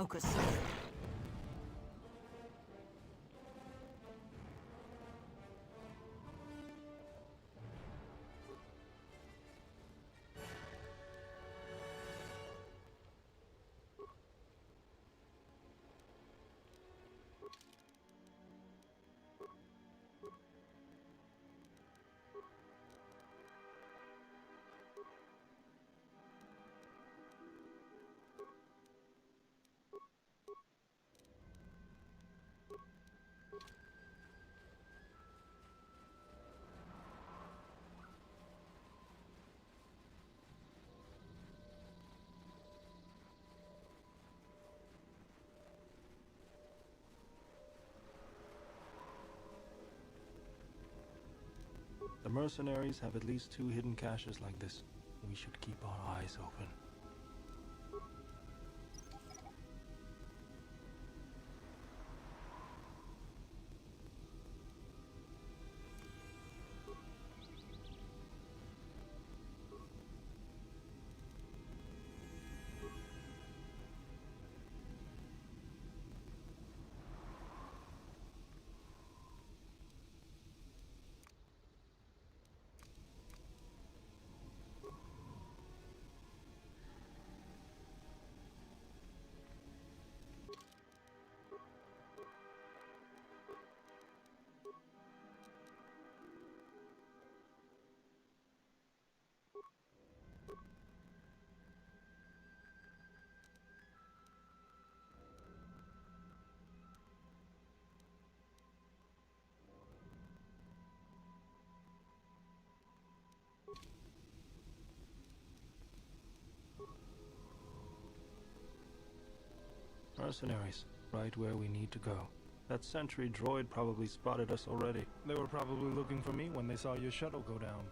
Focus. The mercenaries have at least 2 hidden caches like this. We should keep our eyes open. Mercenaries, right where we need to go. That sentry droid probably spotted us already. They were probably looking for me when they saw your shuttle go down.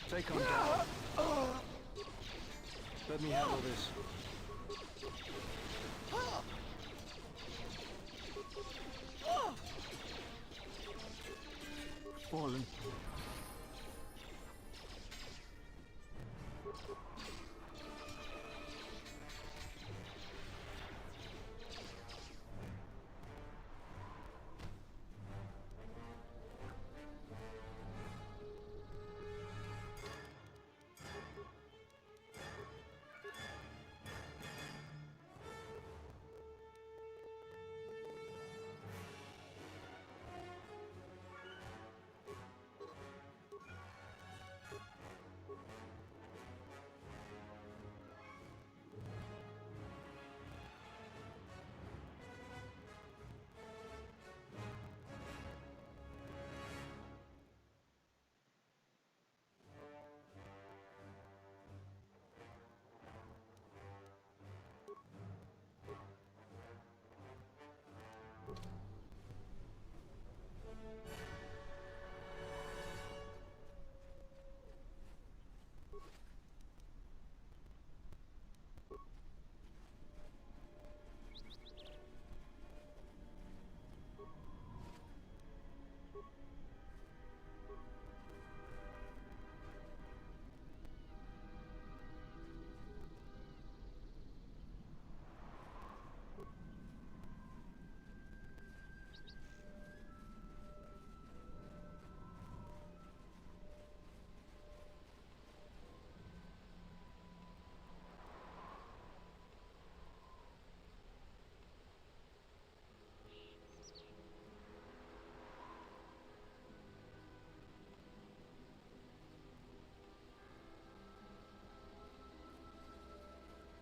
Take him down. Let me handle this. Fallen.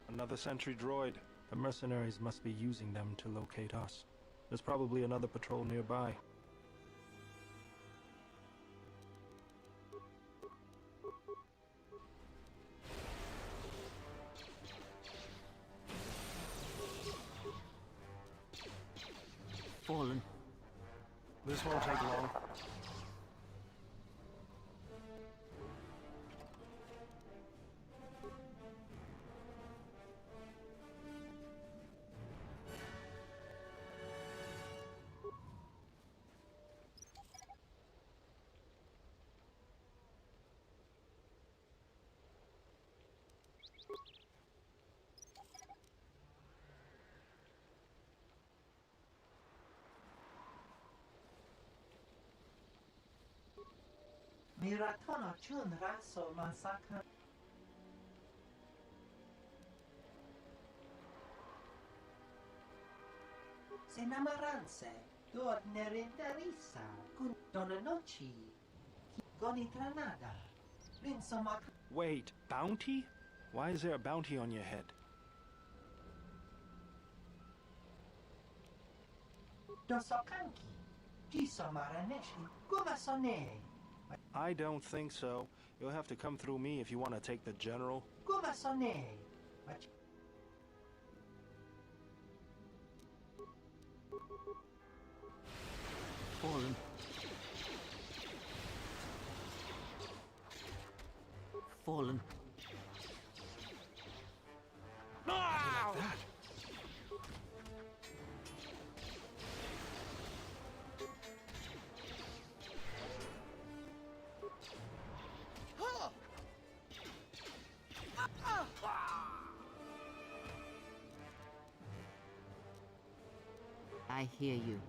Another sentry droid. The mercenaries must be using them to locate us. There's probably another patrol nearby. Fallen. This won't take long. Miratono chun raso masaka. Senamaranse, dor nerinterisa, kun donanochi, goni tranada, linsoma. Wait, bounty? Why is there a bounty on your head? Dosokanki, Gisomaraneshi, Gumasone, I don't think so. You'll have to come through me if you want to take the general. Gumasone, Fallen. Fallen. Like that? I hear you.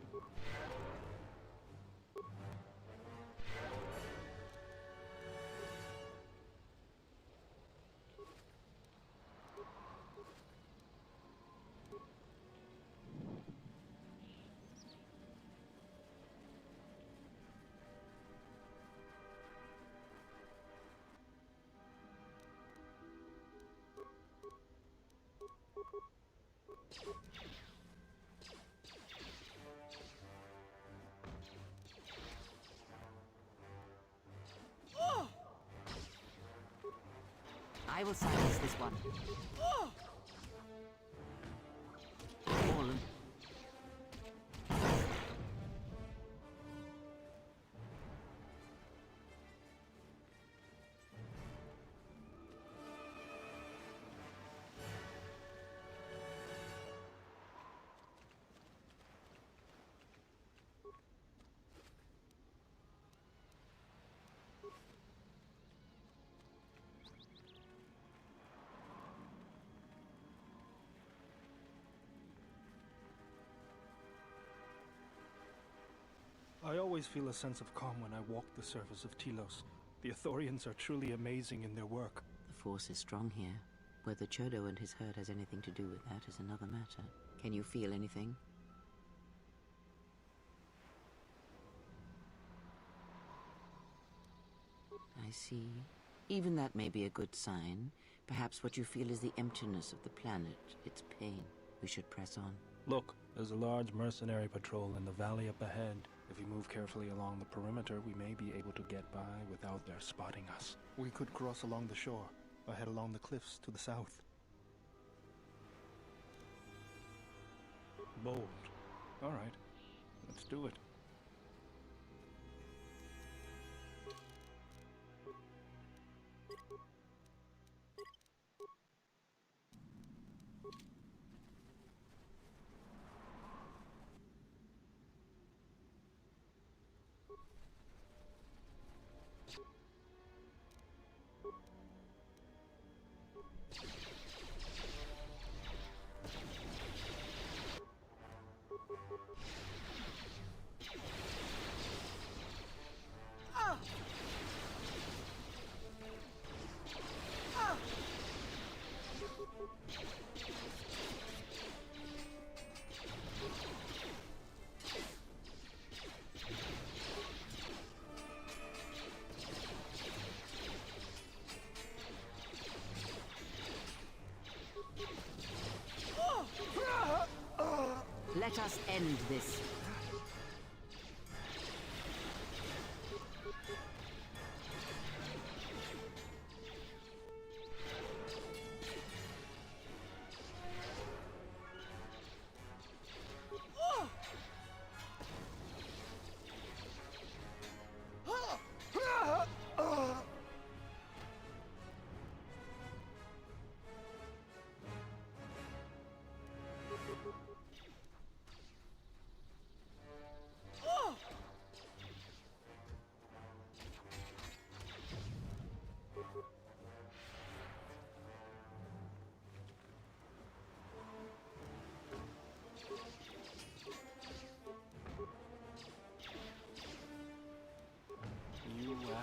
I will silence this one. Fallen. I always feel a sense of calm when I walk the surface of Telos. The Ithorians are truly amazing in their work. The force is strong here. Whether Chodo and his herd has anything to do with that is another matter. Can you feel anything? I see. Even that may be a good sign. Perhaps what you feel is the emptiness of the planet, its pain. We should press on. Look, there's a large mercenary patrol in the valley up ahead. If we move carefully along the perimeter, we may be able to get by without their spotting us. We could cross along the shore, or head along the cliffs to the south. Bold. All right, let's do it. Let us end this.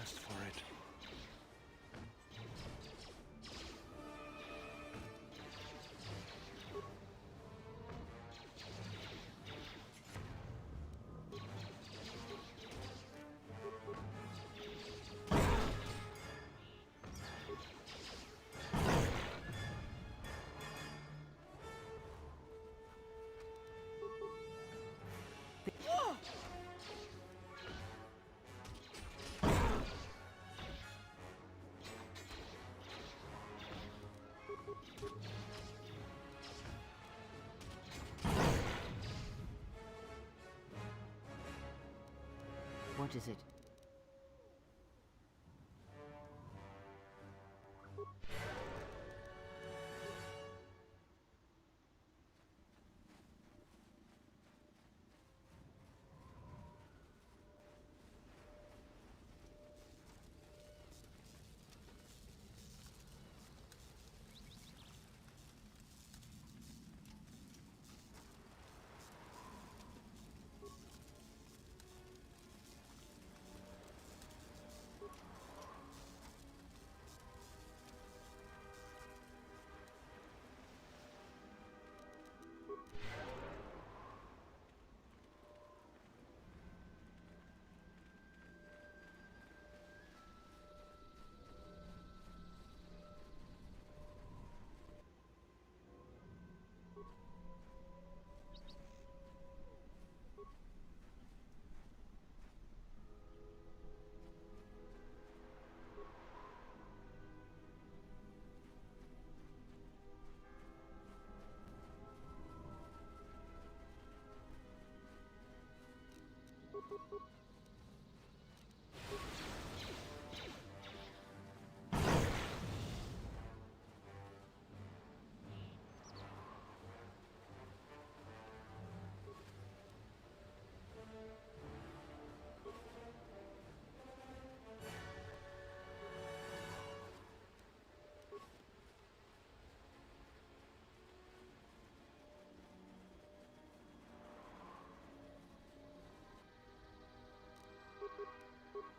asked for it. What is it?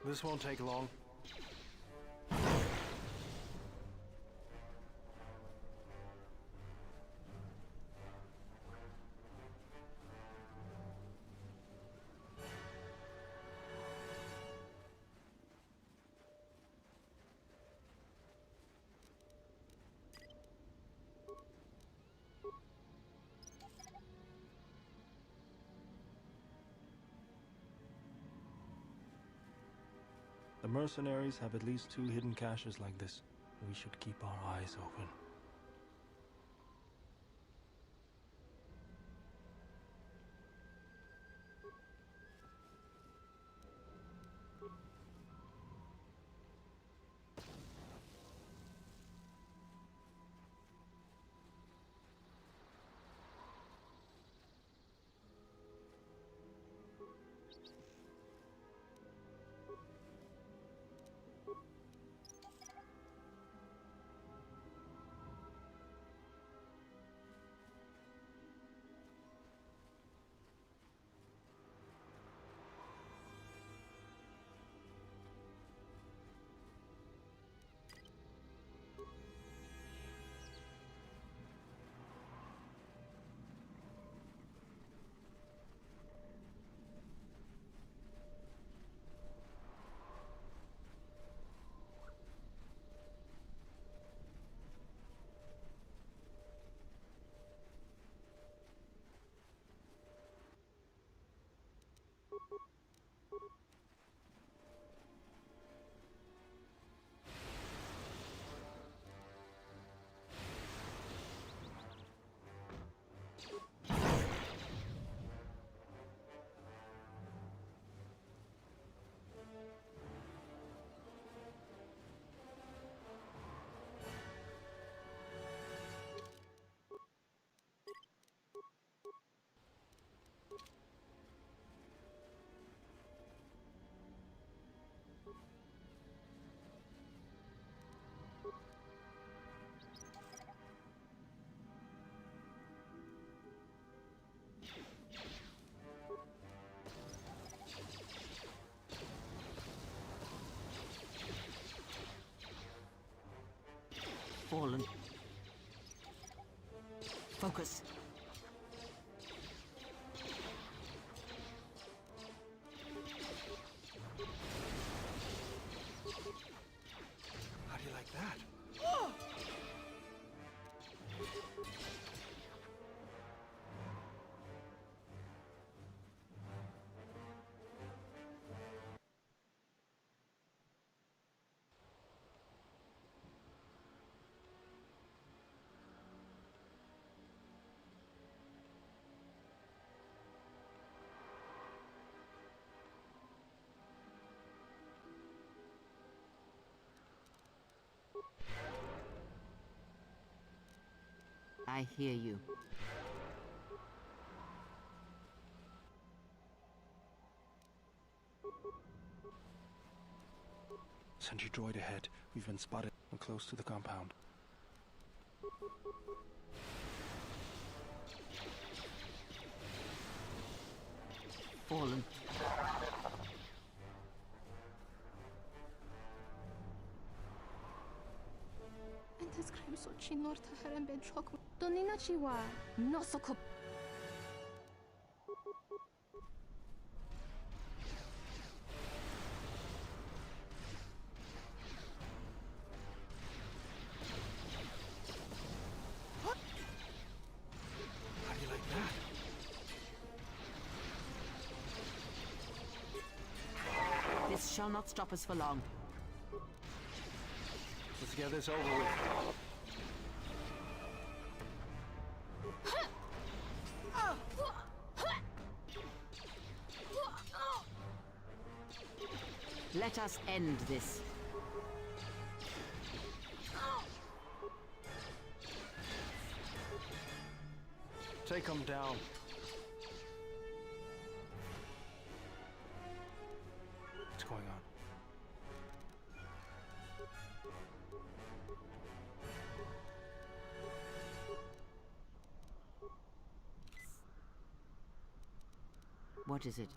This won't take long. The mercenaries have at least 2 hidden caches like this. We should keep our eyes open. Fallen. Focus. How do you like that? I hear you. Sentry droid ahead. We've been spotted. We're close to the compound. Fallen. انت تسكريم صوتشي نور تهرم بين شوك دونينا شيوا نوسوكو. How do you like that? This shall not stop us for long. Let's get this over with. Let us end this. Take them down. What's going on? What is it?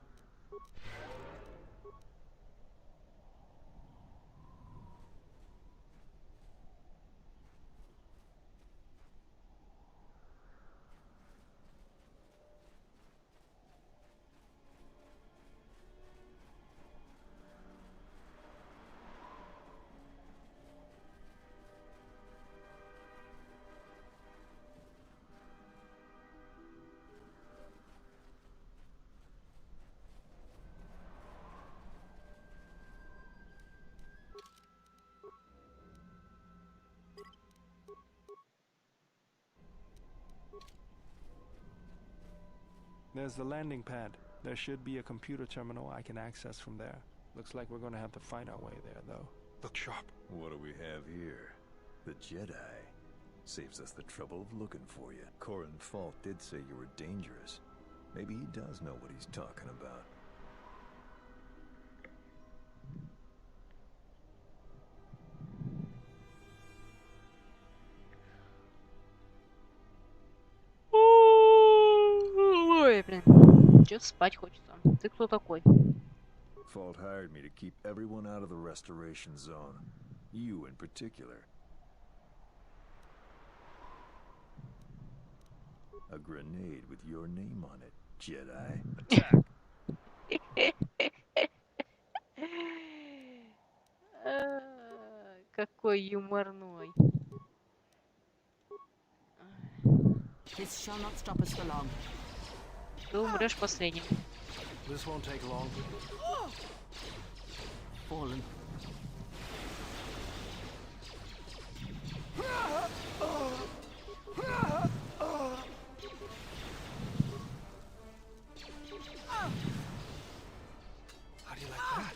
There's the landing pad. There should be a computer terminal I can access from there. Looks like we're gonna have to find our way there, though. Look sharp. What do we have here? The Jedi. Saves us the trouble of looking for you. Corin Fault did say you were dangerous. Maybe he does know what he's talking about. Ой, блин. Чё-то спать хочется. Ты кто такой? Fault hired me to keep everyone out of the restoration zone. You in particular. A grenade with your name on it, Jedi. Attack! Какой юморной. This shall not stop us for long. Ты умрешь последним. This won't take long. Fallen. How do you like that?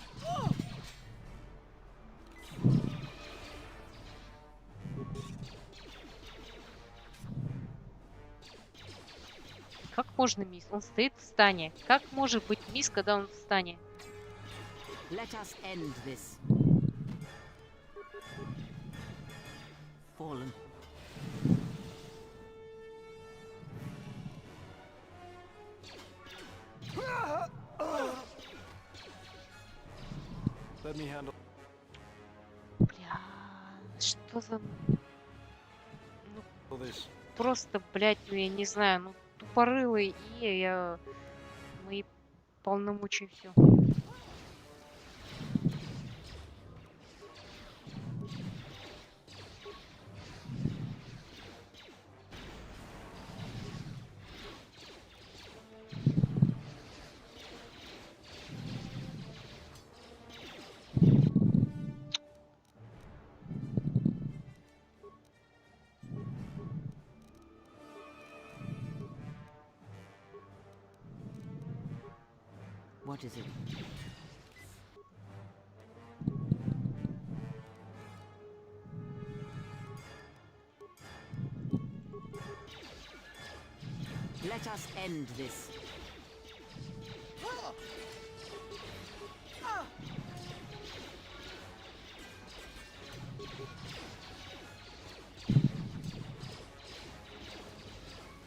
Как можно мисс? Он стоит в стане. Как может быть мисс, когда он в стане? Let us end this. Fallen. Let me handle. Бля, что за... просто, блядь, ну я не знаю, ну тупорылый, и я мои полномочия все. What is it? Let us end this.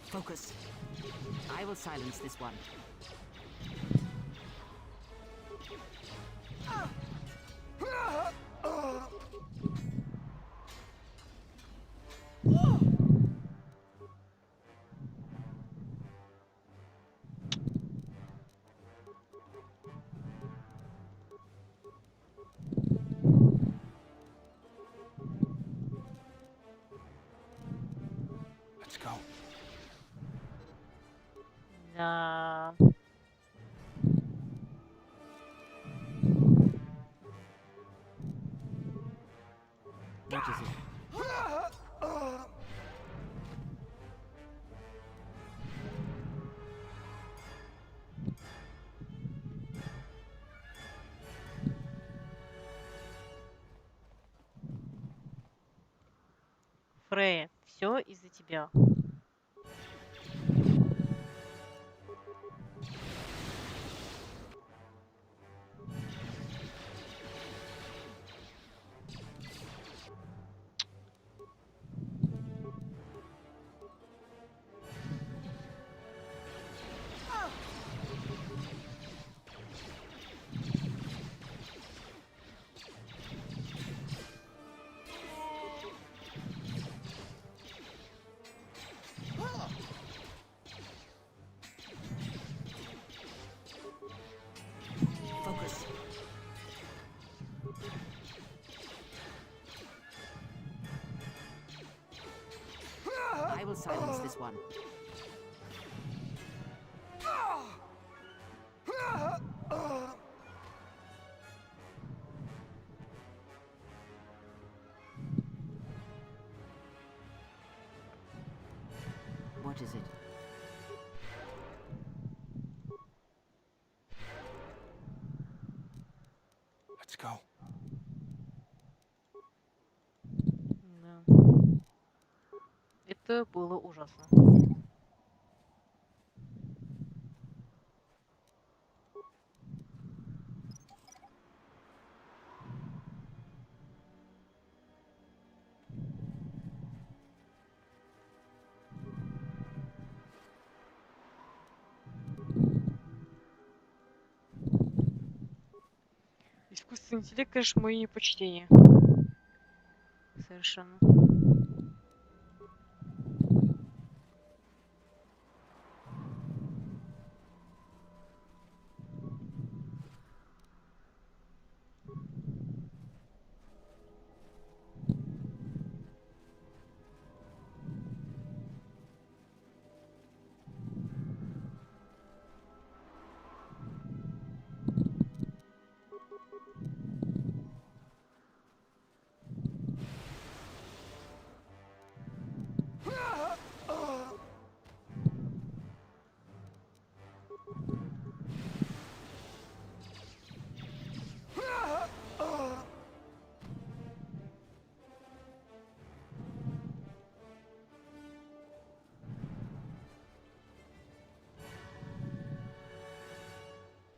Focus. I will silence this one. Let's go. Да. What is it? Фрея, все из-за тебя. Focus. I will silence this one. What is it? Let's go. Да. Это было ужасно. Искусственный интеллект, конечно, мое непочтение. Совершенно.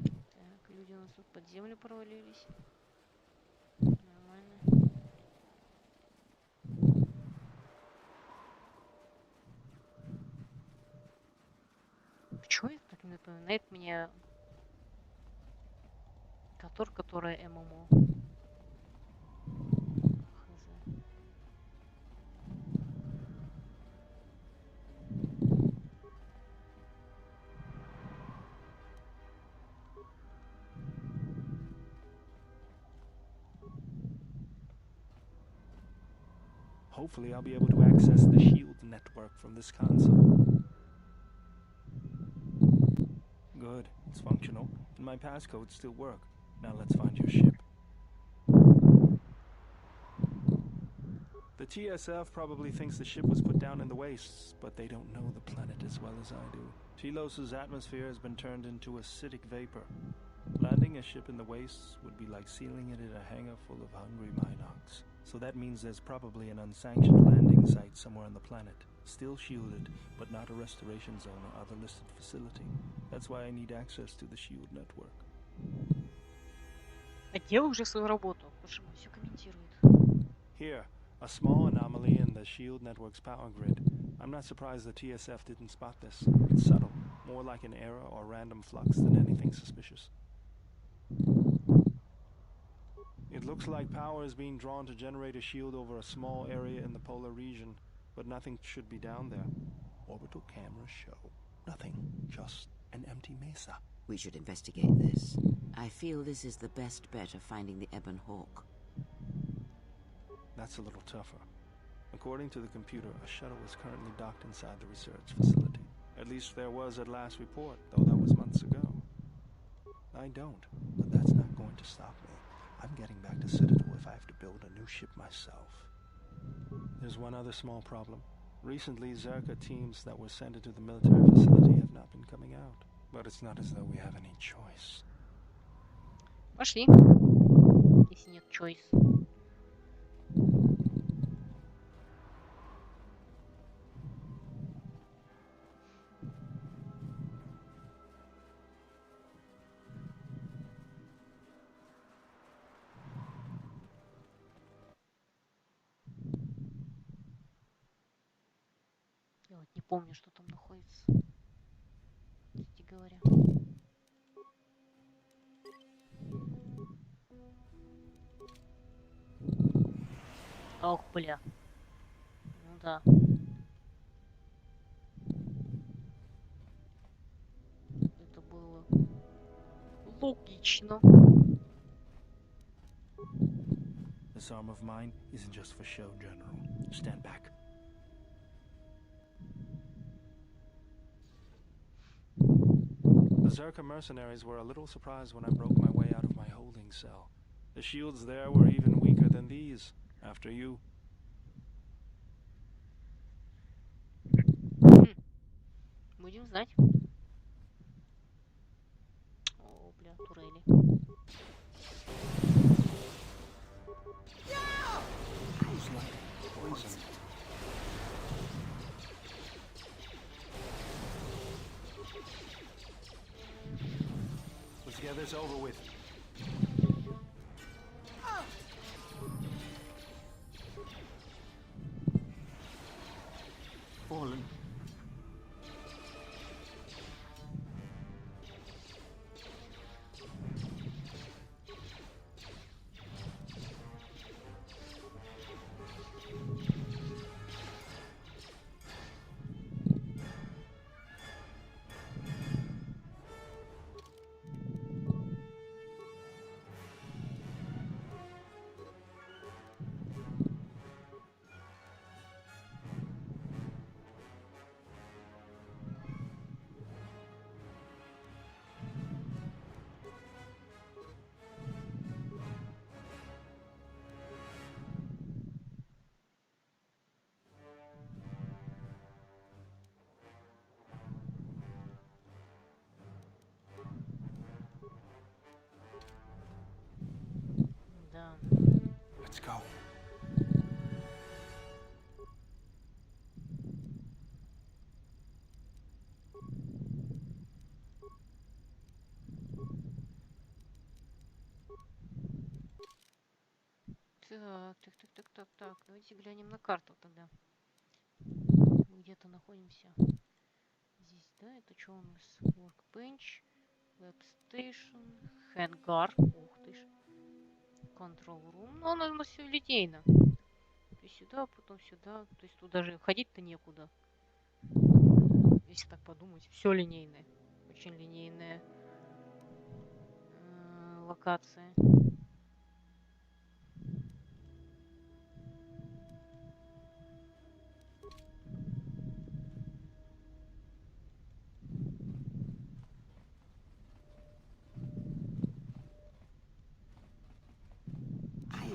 Так, люди у нас тут под землю провалились. Нормально. Почему это так напоминает мне которая ММО? Хз. Hopefully I'll be able to access the shield network from this console. Good, it's functional, and my passcodes still work. Now let's find your ship. The TSF probably thinks the ship was put down in the wastes, but they don't know the planet as well as I do. Telos' atmosphere has been turned into acidic vapor. Landing a ship in the wastes would be like sealing it in a hangar full of hungry Minocs. So that means there's probably an unsanctioned landing site somewhere on the planet, still shielded, but not a restoration zone or other listed facility. That's why I need access to the shield network. А делай уже свою работу, потому что все комментирует. Here, a small anomaly in the shield network's power grid. I'm not surprised the TSF didn't spot this. It's subtle, more like an error or random flux than anything suspicious. It looks like power is being drawn to generate a shield over a small area in the polar region, but nothing should be down there. Orbital cameras show nothing, just an empty mesa. We should investigate this. I feel this is the best bet of finding the Ebon Hawk. That's a little tougher. According to the computer, a shuttle is currently docked inside the research facility. At least there was at last report, though that was months ago. I don't, but that's not going to stop me. I'm getting back to Citadel if I have to build a new ship myself. There's one other small problem. Recently, Zerka teams that were sent into the military facility have not been coming out. But it's not as though we have any choice. Пошли. Если нет choice. Я вот не помню, что там находится, кстати говоря. Ох, бля. Ну да. Это было логично. This arm of mine isn't just for show, General. Stand back. The Zerka mercenaries were a little surprised when I broke my way out of my holding cell. The shields there were even weaker than these. After you. Будем знать. О, бля, турели. Who's like poison? Let's get this over with. Fallen. Да. Let's go. Так. Давайте глянем на карту тогда. Мы где-то находимся. Здесь, да? Это что у нас? Workbench, Webstation, Hangar. Ух ты ж. Control Room. Ну, оно у нас все линейно. То есть сюда, потом сюда. То есть тут даже ходить-то некуда. Если так подумать. Все линейное. Очень линейная локация.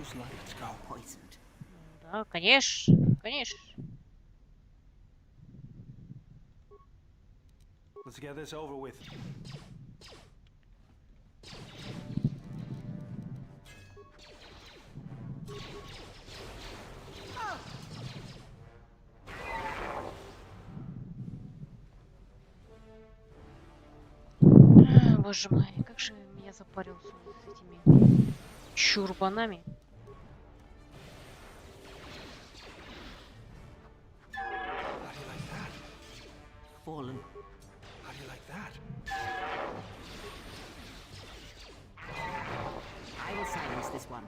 whose lights go Poisoned. Да, конечно, конечно. Let's get this over with. Боже мой, как же меня запарил с этими чурбанами. How do you like that? Fallen. How do you like that? I will silence this one.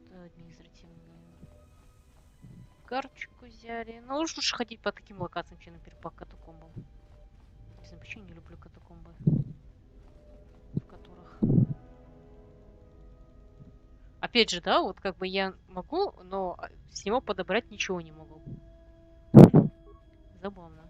Это административную карточку взяли. Ну, лучше уж ходить по таким локациям, чем, например, по катакомбам. Не знаю, почему я не люблю катакомбы, в которых... Опять же, да, вот как бы я могу, но с него подобрать ничего не могу. Забавно.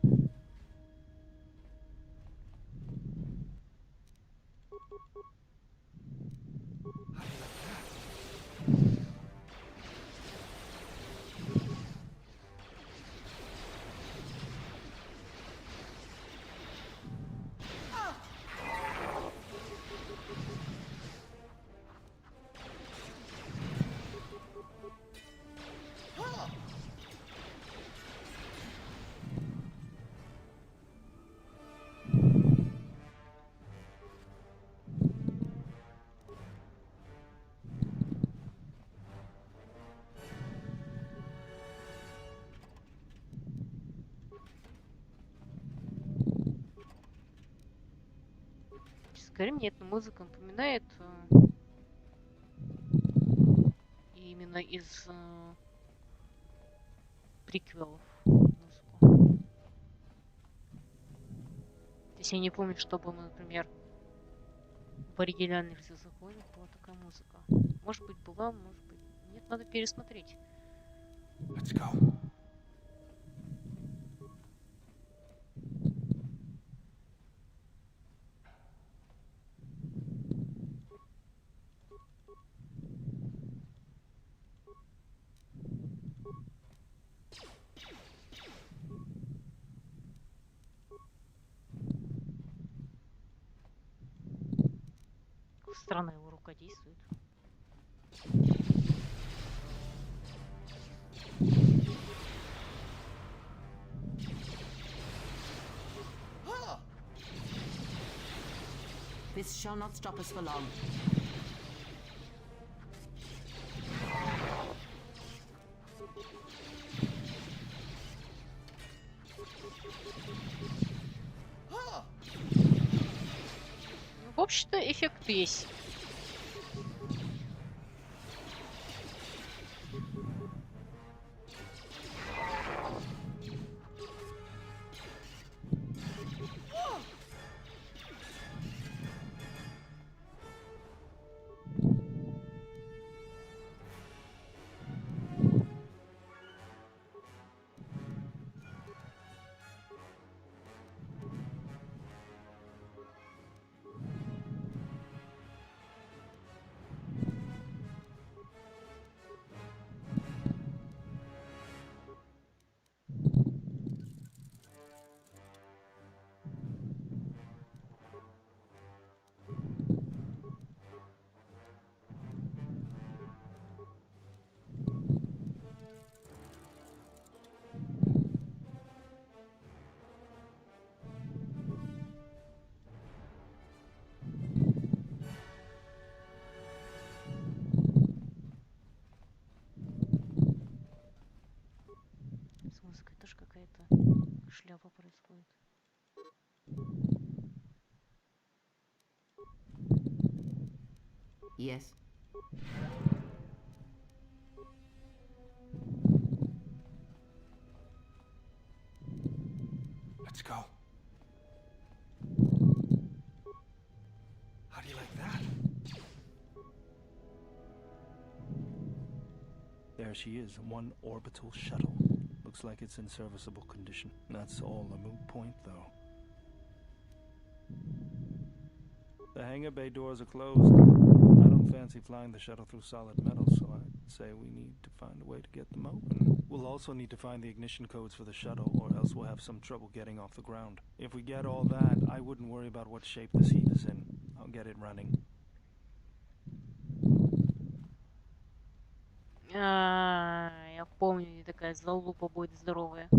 Честно говоря, мне эта музыка напоминает именно из приквелов музыку. То есть я не помню, чтобы, например, в оригинальных законах была такая музыка. Может быть, была, может быть. Нет, надо пересмотреть. Let's go. Странно его рука действует. This shall not stop us for long. Ну, в общем-то, эффект есть. С музыкой тоже какая-то шляпа происходит. Yes. Let's go. There she is, one orbital shuttle. Looks like it's in serviceable condition. That's all a moot point, though. The hangar bay doors are closed. I don't fancy flying the shuttle through solid metal, so I'd say we need to find a way to get them open. We'll also need to find the ignition codes for the shuttle, or else we'll have some trouble getting off the ground. If we get all that, I wouldn't worry about what shape this heat is in. I'll get it running. Я помню, такая залупа будет здоровая.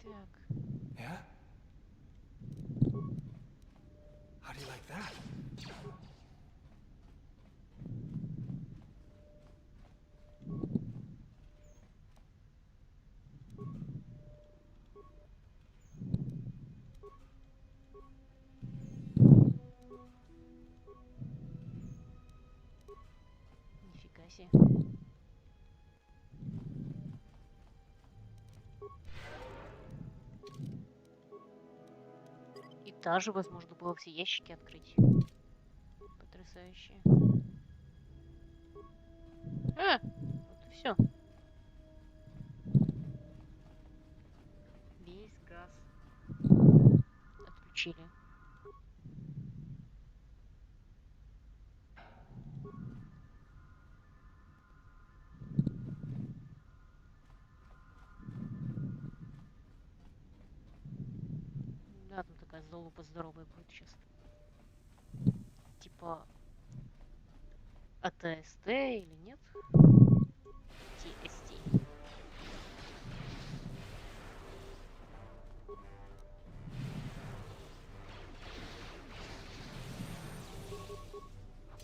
Так. Yeah? How do you like that? Нифига себе. И даже возможно было все ящики открыть. Потрясающе. Вот и все. Весь газ отключили. Да, там такая залупа здоровая будет сейчас. Типа АТСТ или нет? TST.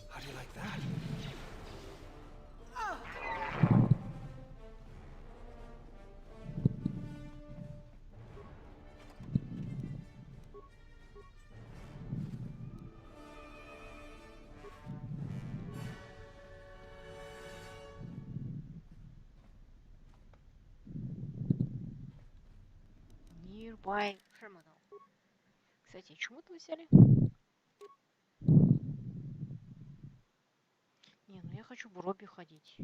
How do you like that? Nearby terminal. Кстати, чему это вы взяли? Не, ну я хочу в Робби ходить.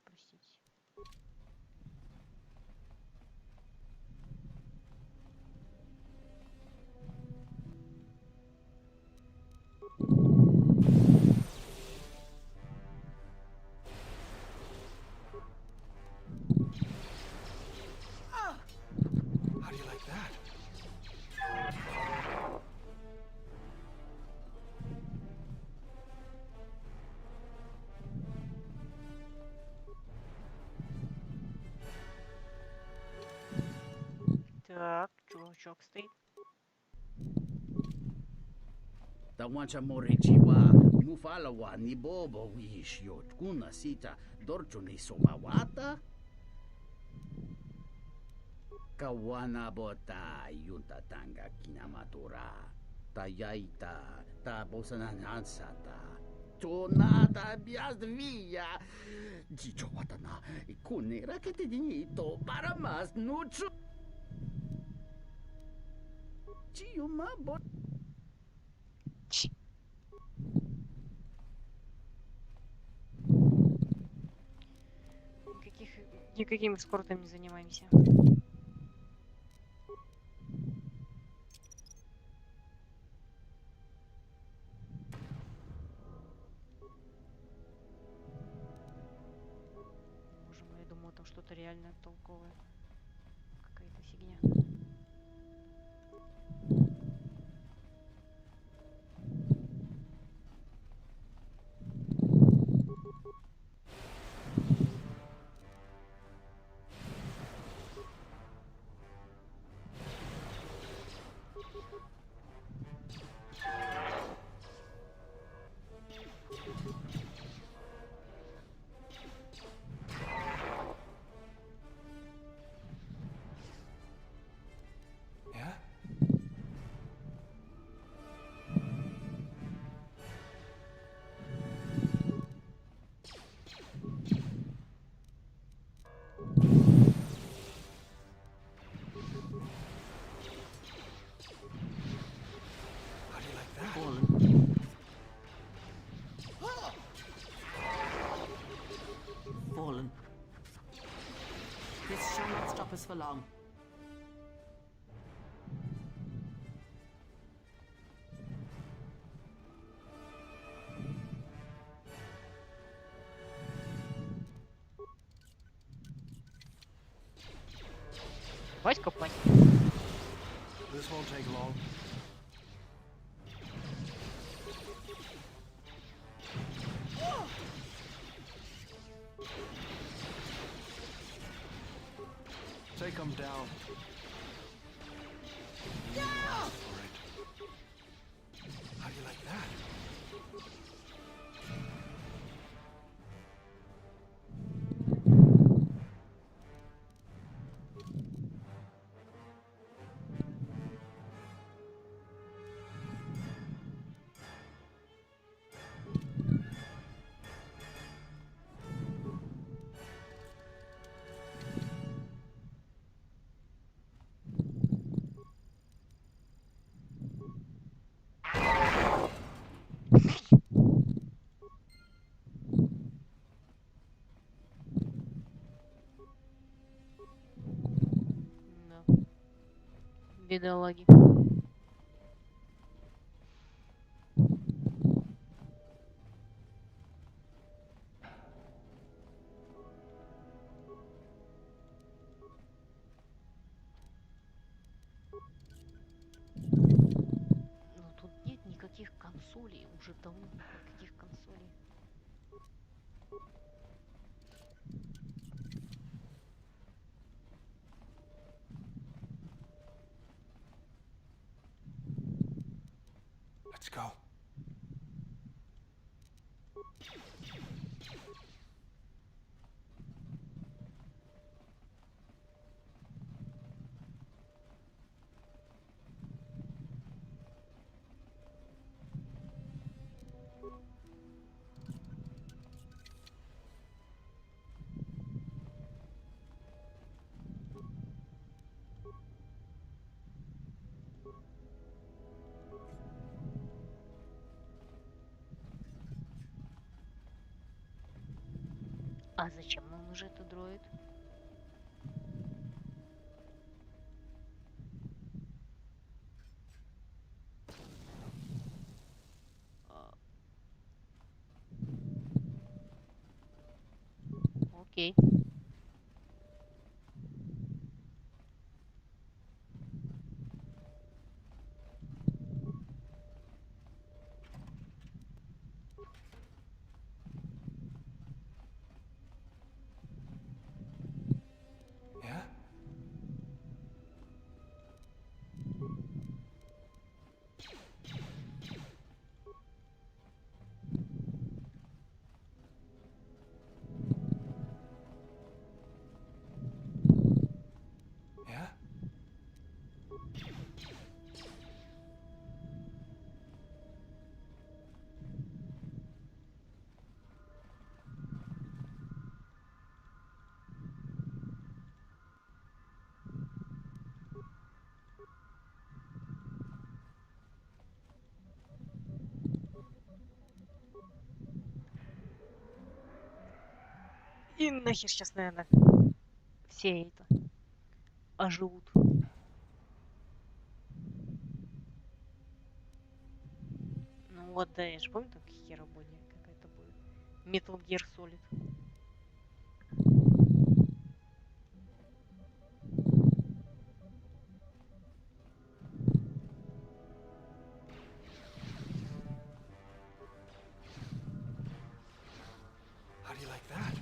Простите. How do you like that? Так, чувачок стоит. Tawancha morechiwa mufalawa ni bobo wish yot kuna sita dorchuni somawata kawana bota yunta tanga kinamatura tayaita ta bosananansata tonata biasvia jicho watana kunera que te dinito para más nucho chiuma bot Никаким эскортом не занимаемся. Боже мой, я думаю, там что-то реально толковое. Какая-то фигня. along. Давай копать. This won't take long. Take him down. How do you like that? Да. Бедолаги. Но тут нет никаких консолей, уже давно нет никаких консолей. Let's go. А зачем нам уже этот дроид? Окей. Yeah? Yeah? И нахер сейчас, наверное, все это оживут. Ну вот, да, я же помню, там херобония какая-то будет. Metal Gear Solid. How do you like that?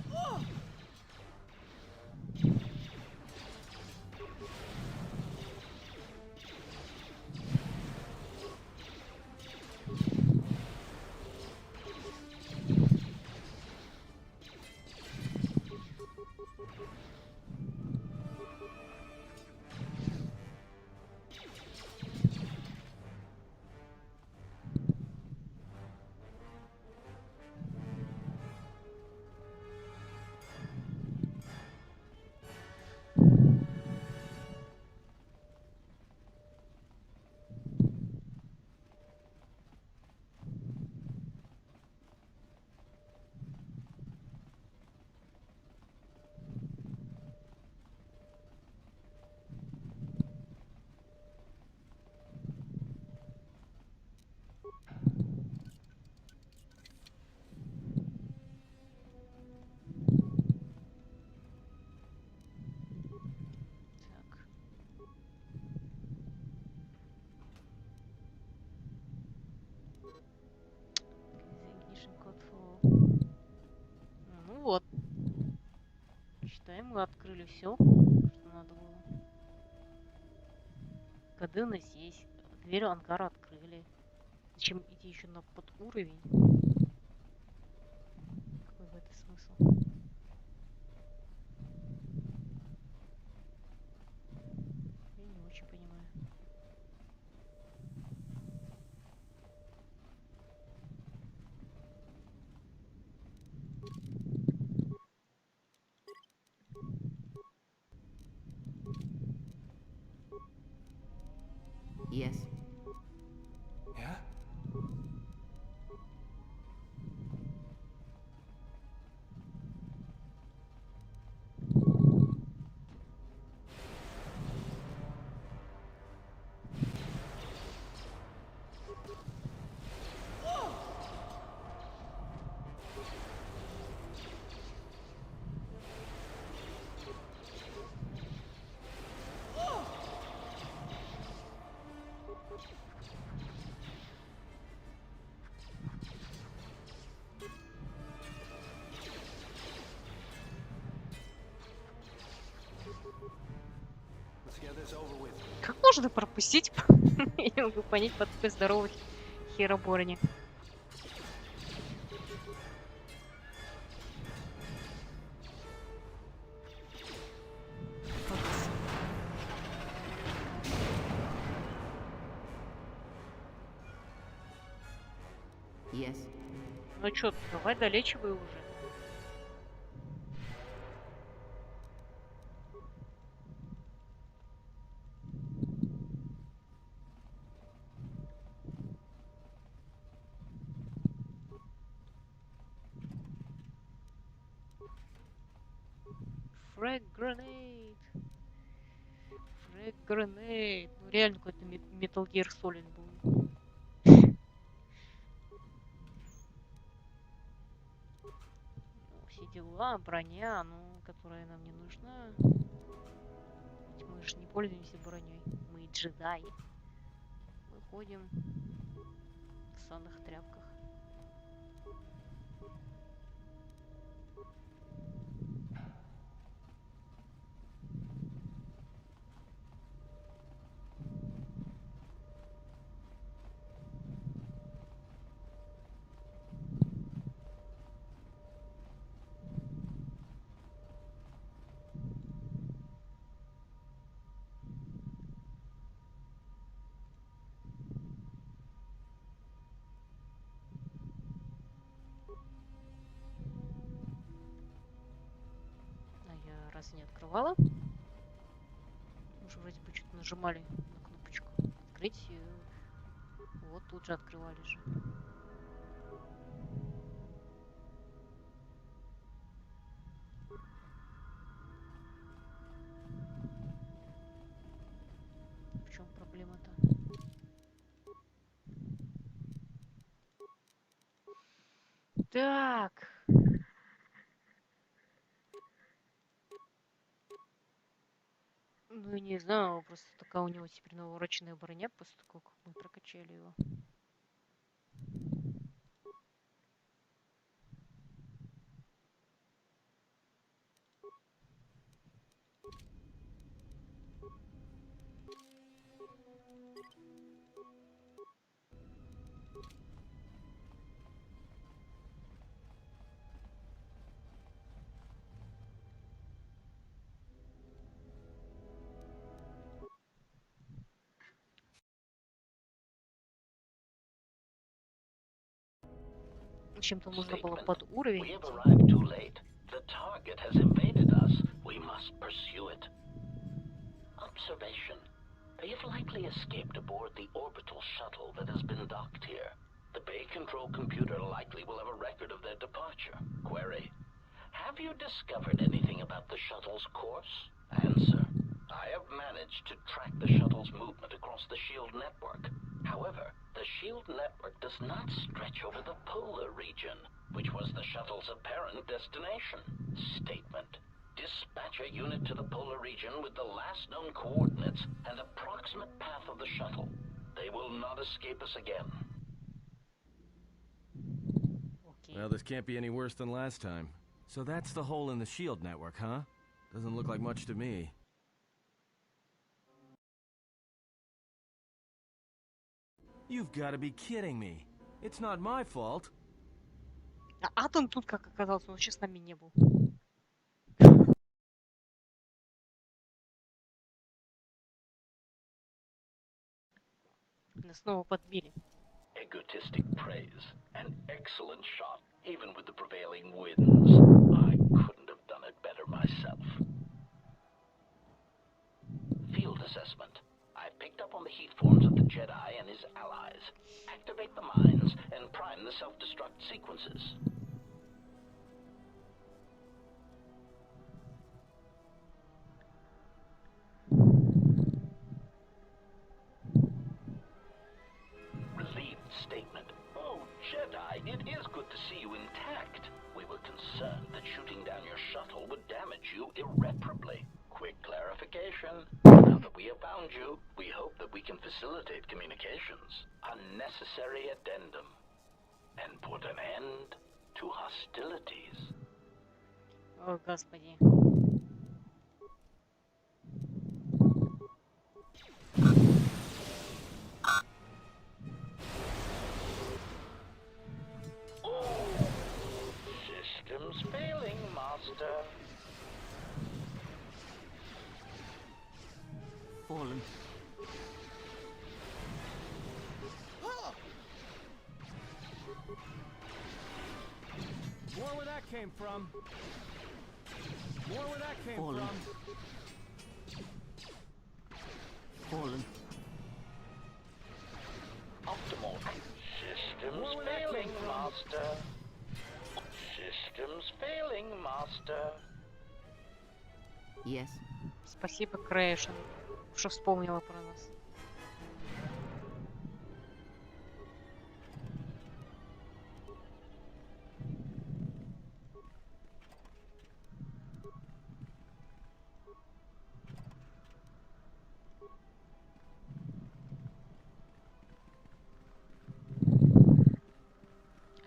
и мы открыли все, что надо было. Коды у нас есть. Дверь ангара открыли. Зачем идти еще на подуровень? Какой в этом смысл? Я не очень понимаю. Yes. Yeah? Let's get this over with. Как можно пропустить? Я не могу понять по такой здоровой хероборне. Yes. Ну чё, давай долечивай уже. Фрэг гранейд. Фрэг гранейд. Ну реально какой-то Metal Gear Solid был. Ну, все дела, броня, ну, которая нам не нужна. Ведь мы же не пользуемся броней. Мы джедаи. Мы ходим в санных тряпках. А я раз не открывала. Мы же вроде бы что-то нажимали на кнопочку открыть. И вот тут же открывали же. В чем проблема-то? Так. Ну, не знаю, просто такая у него теперь навороченная броня, после того, как мы прокачали его. Чем-то нужно было под уровень We have идти. arrived too late. The target has invaded us. We must pursue it. Observation. You've likely escaped aboard the orbital shuttle that has been docked here. The bay control computer likely will have a record of their departure. Query. Have you discovered anything about the shuttle's course? Answer. I have managed to track the shuttle's movement across the SHIELD network. However, the SHIELD network does not stretch over the polar region, which was the shuttle's apparent destination. Statement. Dispatch a unit to the polar region with the last known coordinates and approximate path of the shuttle. They will not escape us again. Окей. Well, this can't be any worse than last time. So that's the hole in the SHIELD network, huh? Doesn't look like much to me. You've got to be kidding me. It's not my fault. А Атом тут как оказался? Он вообще с нами не был. Нас снова подбили. Egotistic praise. An excellent shot, even with the prevailing winds. I couldn't have done it better myself. Field assessment. I picked up on the heat forms of the Jedi and his allies. Activate the mines and prime the self-destruct sequences. Relieved statement. Oh, Jedi, it is good to see you intact. We were concerned that shooting down your shuttle would damage you irreparably. Quick clarification. Now that we have found you, we hope that we can facilitate communications. Unnecessary addendum. And put an end to hostilities. О, господи. Systems failing, Master. Fallen. More where that came from. More where that came Fallen. from. Fallen. Optimal. Systems More where that failing, came from. Master. Systems failing, Master. Yes. Спасибо, Крэшен, что вспомнила про нас.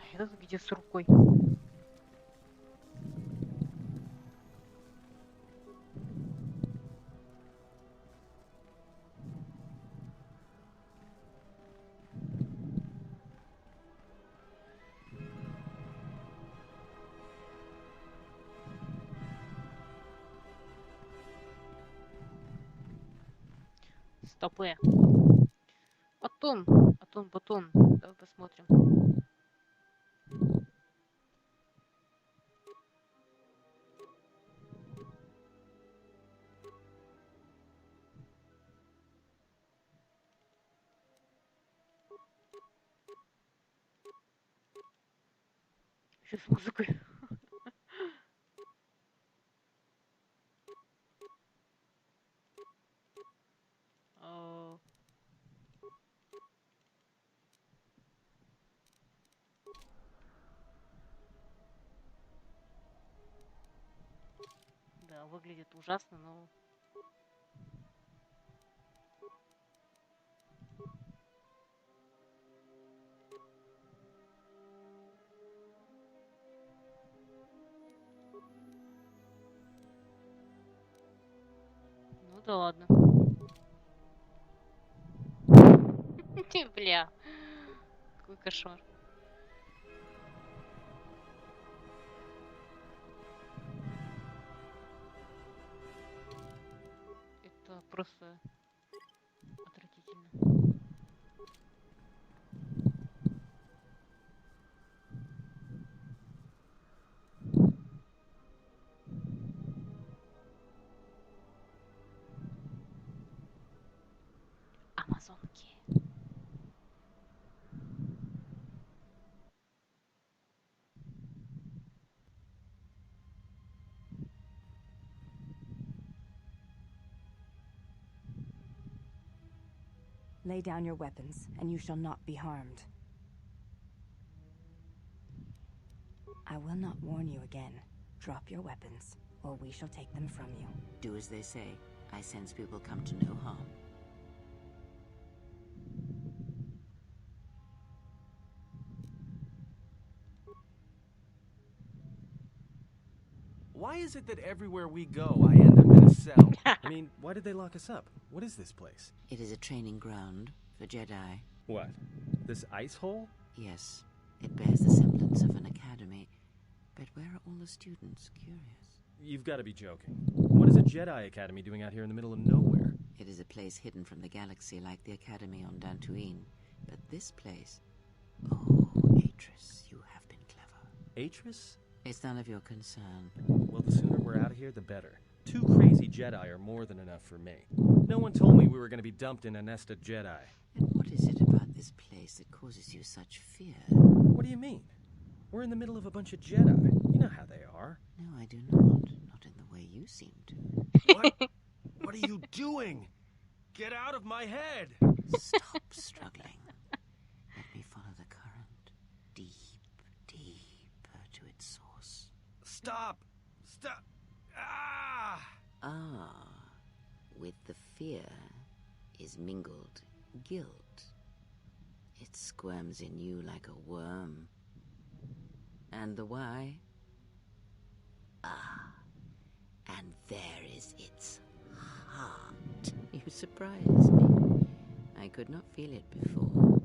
А этот где с рукой? Стопы. Атом. Атом, батон. Давай посмотрим. Что с музыкой? А, Да, выглядит ужасно, но... Ну да ладно. Ты, бля. Какой кошмар. Это просто отвратительно. Амазонки. Lay down your weapons, and you shall not be harmed. I will not warn you again. Drop your weapons, or we shall take them from you. Do as they say. I sense people come to no harm. Why Why is it that everywhere we go, I end up in a cell? I mean, why did they lock us up? What is this place? It is a training ground for Jedi. What? This ice hole? Yes, it bears the semblance of an academy. But where are all the students? Curious. You've got to be joking. What is a Jedi Academy doing out here in the middle of nowhere? It is a place hidden from the galaxy like the academy on Dantooine. But this place... Oh, Atris, you have been clever. Atris? It's none of your concern. Well, the sooner we're out of here, the better. 2 crazy Jedi are more than enough for me. No one told me we were going to be dumped in a nest of Jedi. And what is it about this place that causes you such fear? What do you mean? We're in the middle of a bunch of Jedi. You know how they are. No, I do not. Not in the way you seem to. What? What are you doing? Get out of my head! Stop struggling. Let me follow the current. Deeper to its source. Stop! Stop! Ah! Ah, with the fear is mingled guilt. It squirms in you like a worm. And the why? Ah, and there is its heart. You surprise me. I could not feel it before.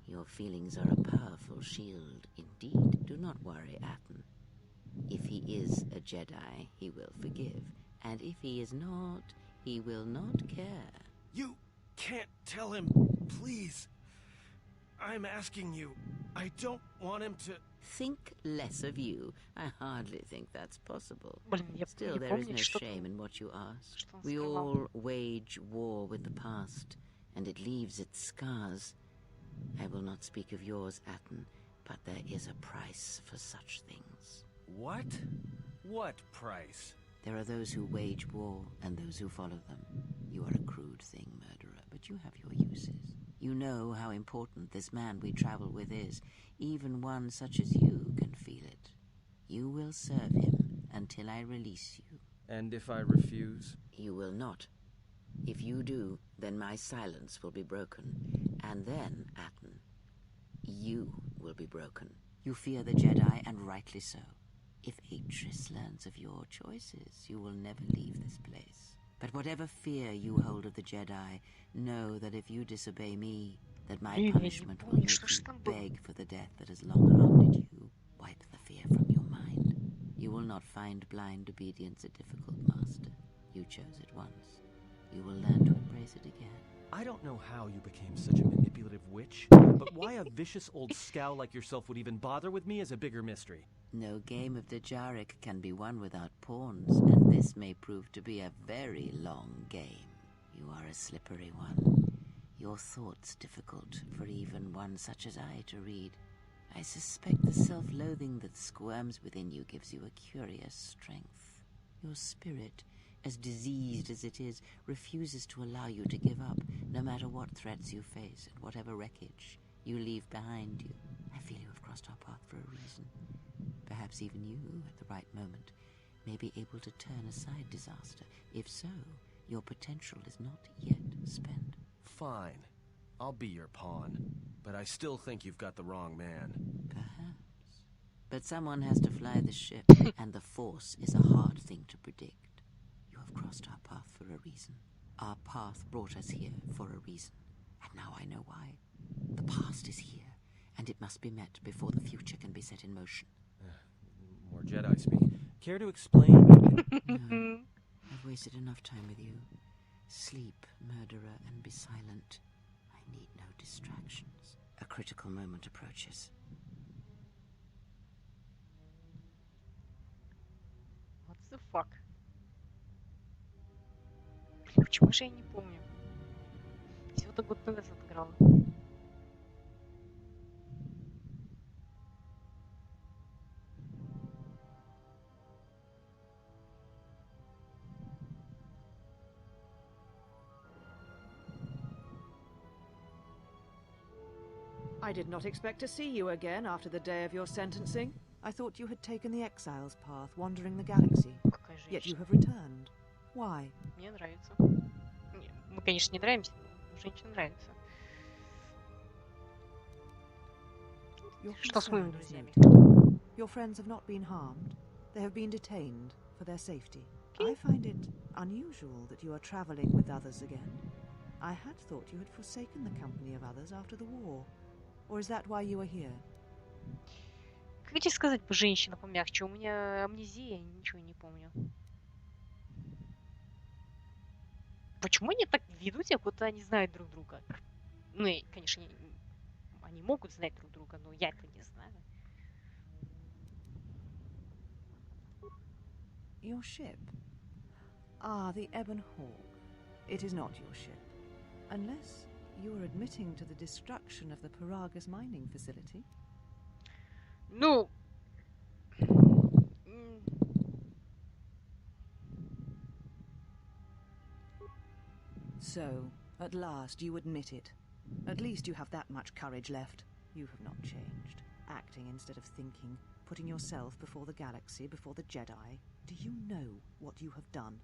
Your feelings are a powerful shield indeed. Do not worry, Atten. If he is a Jedi, he will forgive. And if he is not, he will not care. You can't tell him, please. I'm asking you. I don't want him to... Think less of you. I hardly think that's possible. Блин, я Still, не there is помню, no что shame in what you ask. что он We скрывал. all wage war with the past, and it leaves its scars. I will not speak of yours, Atten, but there is a price for such things. What? What price? There are those who wage war and those who follow them. You are a crude thing, murderer, but you have your uses. You know how important this man we travel with is. Even one such as you can feel it. You will serve him until I release you. And if I refuse? You will not. If you do, then my silence will be broken. And then, Atten, you will be broken. You fear the Jedi, and rightly so. If Atris learns of your choices, you will never leave this place. But whatever fear you hold of the Jedi, know that if you disobey me, that my Блин, я не punishment will помню, make что ж you там было. beg for the death that has long haunted you. Wipe the fear from your mind. You will not find blind obedience a difficult master. You chose it once. You will learn to embrace it again. I don't know how you became such a manipulative witch, but why a vicious old scow like yourself would even bother with me is a bigger mystery. No game of Djarik can be won without pawns, and this may prove to be a very long game. You are a slippery one. Your thoughts difficult for even one such as I to read. I suspect the self-loathing that squirms within you gives you a curious strength. Your spirit, as diseased as it is, refuses to allow you to give up, no matter what threats you face and whatever wreckage you leave behind you. I feel you have crossed our path for a reason. Perhaps even you, at the right moment, may be able to turn aside disaster. If so, your potential is not yet spent. Fine. I'll be your pawn. But I still think you've got the wrong man. Perhaps. But someone has to fly the ship, and the Force is a hard thing to predict. You have crossed our path for a reason. Our path brought us here for a reason. And now I know why. The past is here, and it must be met before the future can be set in motion. More Jedi speak. Care to explain? No. I've wasted enough time with you. Sleep, murderer, and be silent. I need no distractions. A critical moment approaches. What the fuck? Блин, почему же я не помню? Всего-то год назад отыграла. I did not expect to see you again after the day of your sentencing. I thought you had taken the exile's path, wandering the galaxy. Какая Yet you женщина. have returned. Why? Мне нравится. Не, мы, конечно, не нравимся, но женщина нравится. Your Что с моими concern is друзьями? noted. Your friends have not been harmed. They have been detained for their safety. I find it unusual that you are traveling with others again. I had thought you had forsaken the company of others after the war. Or is that why you are here? Как тебе сказать бы, женщина, помягче? У меня амнезия, ничего не помню. Почему они так ведут себя, будто они знают друг друга? Ну, и, конечно, они могут знать друг друга, но я это не знаю. Your ship? Ah, the Ebon Hawk. It is not your ship. Unless you are admitting to the destruction of the Paragus mining facility. Ну... So, at last you admit it. At least you have that much courage left. You have not changed. Acting instead of thinking, putting yourself before the galaxy, before the Jedi. Do you know what you have done?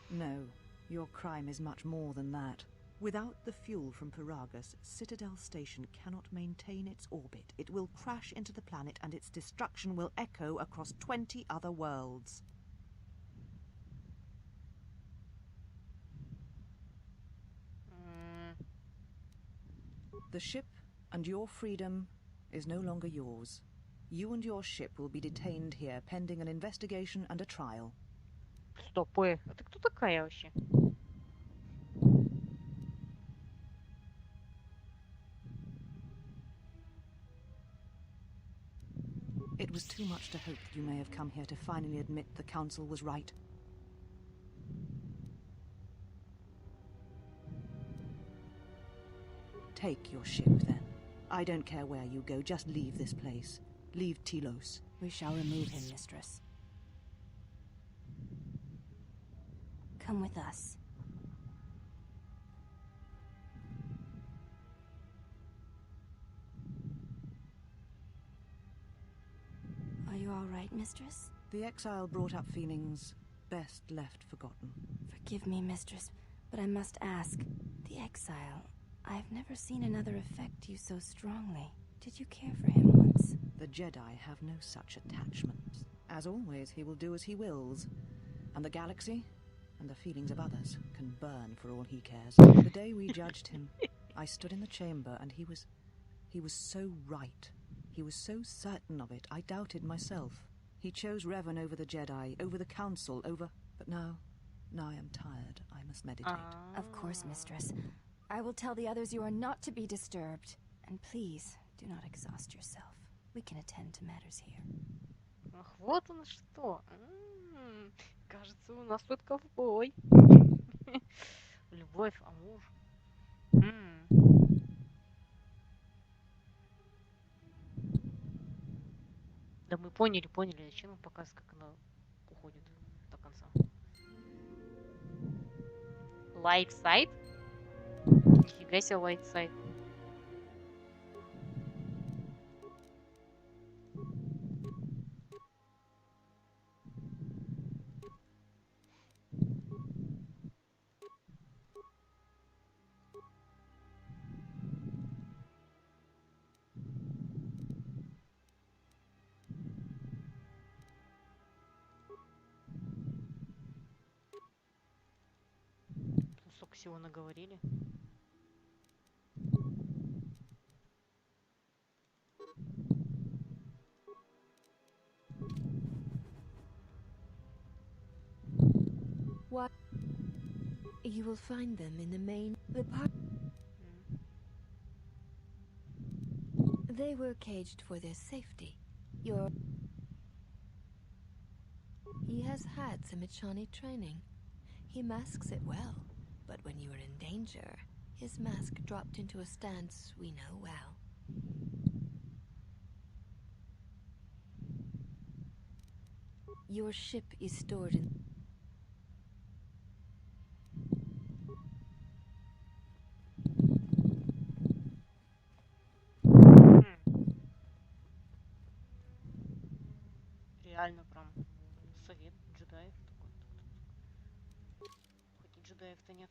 No, your crime is much more than that. Without the fuel from Paragus, Citadel Station cannot maintain its orbit. It will crash into the planet and its destruction will echo across 20 other worlds. The ship and your freedom is no longer yours. You and your ship will be detained here pending an investigation and a trial. Стоп, а ты кто такая вообще? It was too much to hope that you may have come here to finally admit the Council was right. Take your ship, then. I don't care where you go, just leave this place. Leave Telos. We shall remove him, Mistress. Come with us. Are you all right, Mistress? The exile brought up feelings best left forgotten. Forgive me, Mistress, but I must ask. The exile... I've never seen another affect you so strongly. Did you care for him once? The Jedi have no such attachments. As always, he will do as he wills. And the galaxy, and the feelings of others, can burn for all he cares. The day we judged him, I stood in the chamber and he was so right. He was so certain of it, I doubted myself. He chose Revan over the Jedi, over the Council, over... But now I am tired. I must meditate. Of course, Mistress. I will tell the others you are not to be disturbed. And please, do not exhaust yourself. We can attend to matters here. Ах, вот оно что. Кажется, у нас тут ковбой. Любовь, амур. Да мы поняли, зачем нам показывать, как она уходит до конца. Light side? Нифига себе light side. Столько всего наговорили. What? You will find them in the main They were caged for their safety. He has had some Echani training. He masks it well, but when you are in danger, his mask dropped into a stance we know well. Your ship is stored in... Реально прям совет джедаев такой. джедаев-то нет?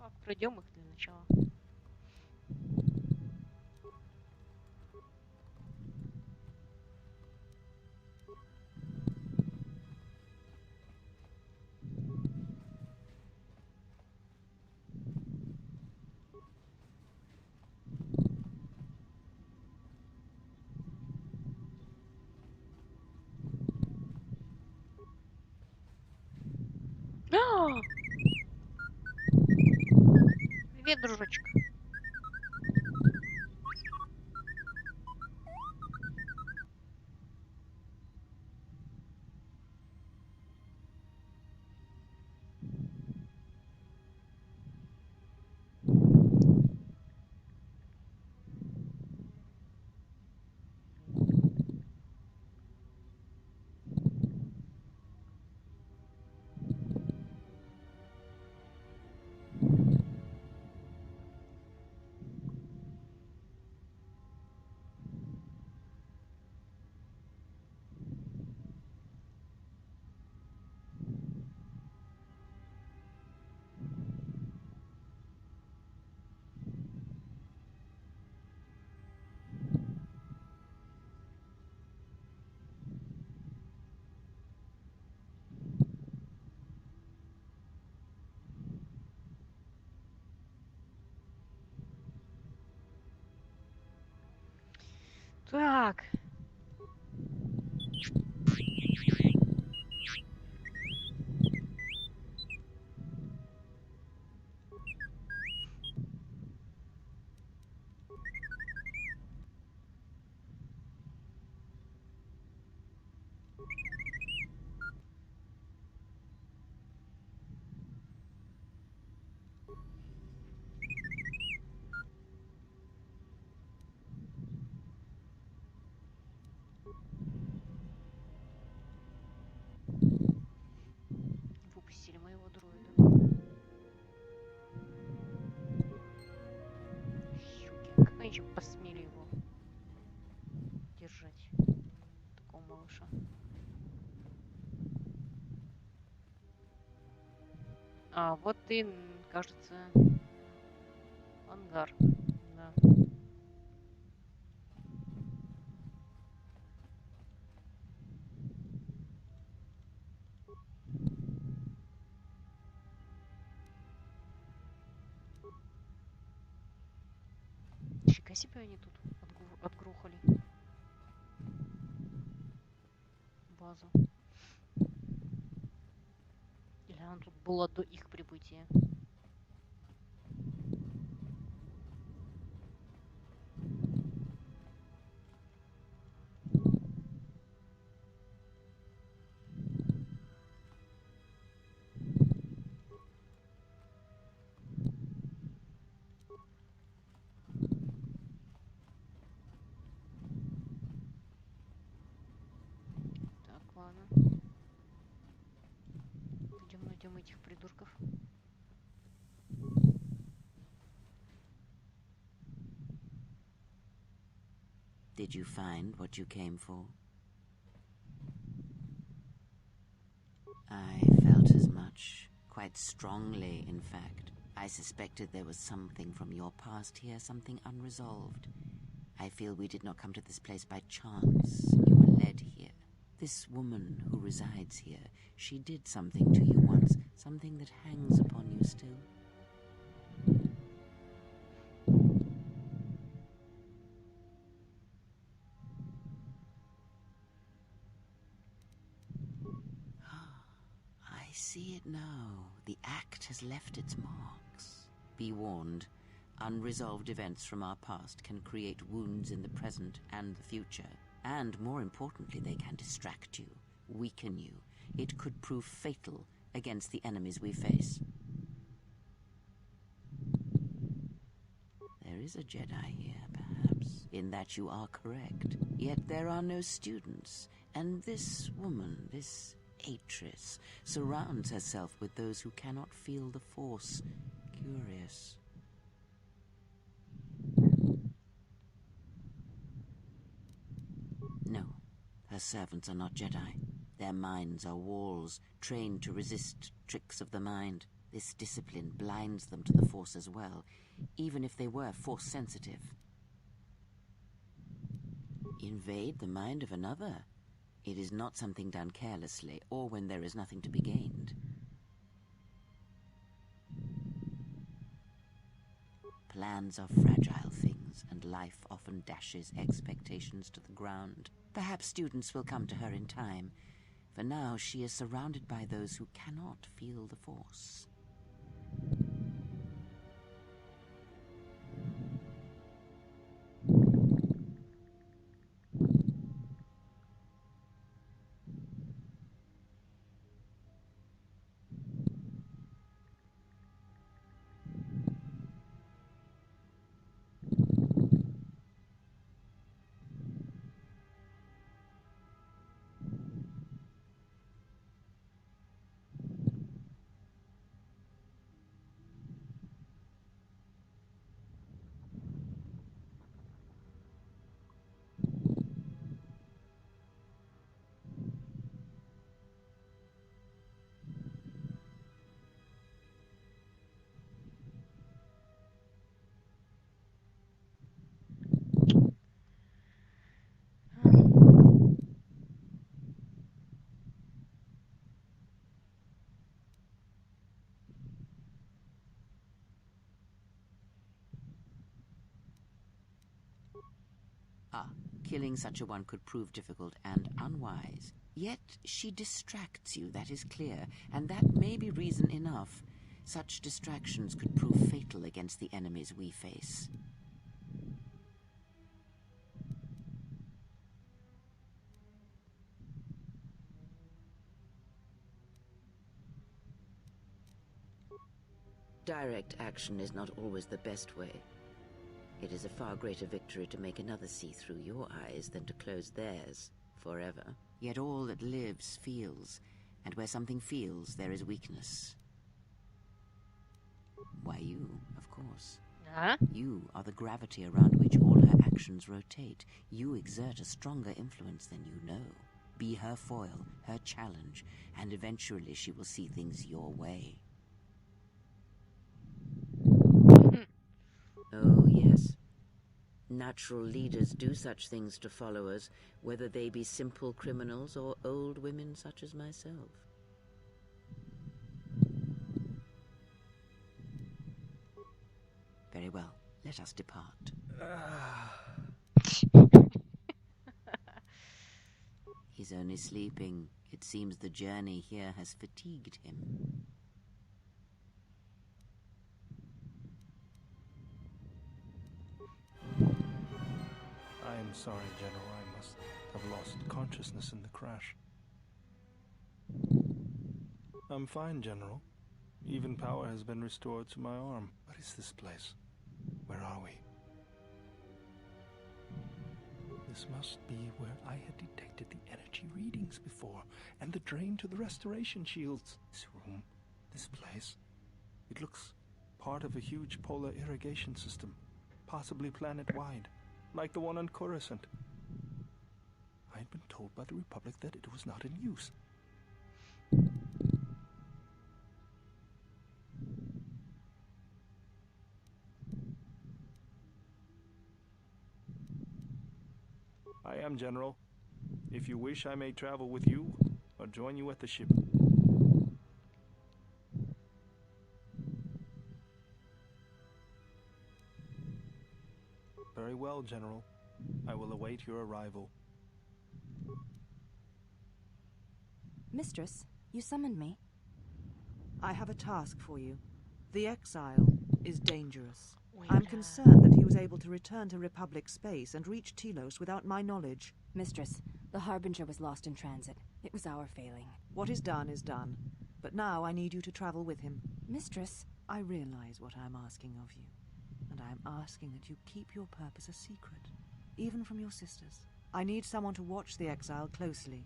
Ну, пройдем их для начала. Привет, дружочек. Так. Выпустили моего дроида. Щуки. Как они еще посмели его держать? Такого малыша. А, вот и, кажется, ангар. Да. Фига себе они тут отгрохали базу. Или она тут была до их прибытия? Так, ладно. Пойдем найдем этих придурков. Did you find what you came for? I felt as much. Quite strongly, in fact. I suspected there was something from your past here, something unresolved. I feel we did not come to this place by chance. You were led here. This woman who resides here, she did something to you once, something that hangs upon you still. I see it now. The act has left its marks. Be warned, unresolved events from our past can create wounds in the present and the future. And more importantly, they can distract you. weaken you. It could prove fatal against the enemies we face. There is a Jedi here, perhaps, in that you are correct. Yet there are no students, and this woman, this Atris, surrounds herself with those who cannot feel the Force. Curious. No, her servants are not Jedi. Their minds are walls, trained to resist tricks of the mind. This discipline blinds them to the Force as well, even if they were Force-sensitive. Invade the mind of another. It is not something done carelessly, or when there is nothing to be gained. Plans are fragile things, and life often dashes expectations to the ground. Perhaps students will come to her in time. For now, she is surrounded by those who cannot feel the Force. Killing such a one could prove difficult and unwise. Yet she distracts you, that is clear, and that may be reason enough. Such distractions could prove fatal against the enemies we face. Direct action is not always the best way. It is a far greater victory to make another see through your eyes than to close theirs forever. Yet all that lives feels, and where something feels, there is weakness. Why you, of course. You are the gravity around which all her actions rotate. You exert a stronger influence than you know. Be her foil, her challenge, and eventually she will see things your way. Oh, yes. Natural leaders do such things to followers, whether they be simple criminals or old women such as myself. Very well. Let us depart. He's only sleeping. It seems the journey here has fatigued him. I am sorry, General. I must have lost consciousness in the crash. I'm fine, General. Even power has been restored to my arm. What is this place? Where are we? This must be where I had detected the energy readings before, and the drain to the restoration shields. This room, this place, it looks part of a huge polar irrigation system, possibly planet-wide, like the one on Coruscant. I had been told by the Republic that it was not in use. I am, General. If you wish, I may travel with you or join you at the ship. Very well, General. I will await your arrival. Mistress, you summoned me. I have a task for you. The exile is dangerous. I'm concerned that he was able to return to Republic space and reach Telos without my knowledge. Mistress, the Harbinger was lost in transit. It was our failing. What is done, but now I need you to travel with him. Mistress, I realize what I'm asking of you, and I am asking that you keep your purpose a secret, even from your sisters. I need someone to watch the exile closely,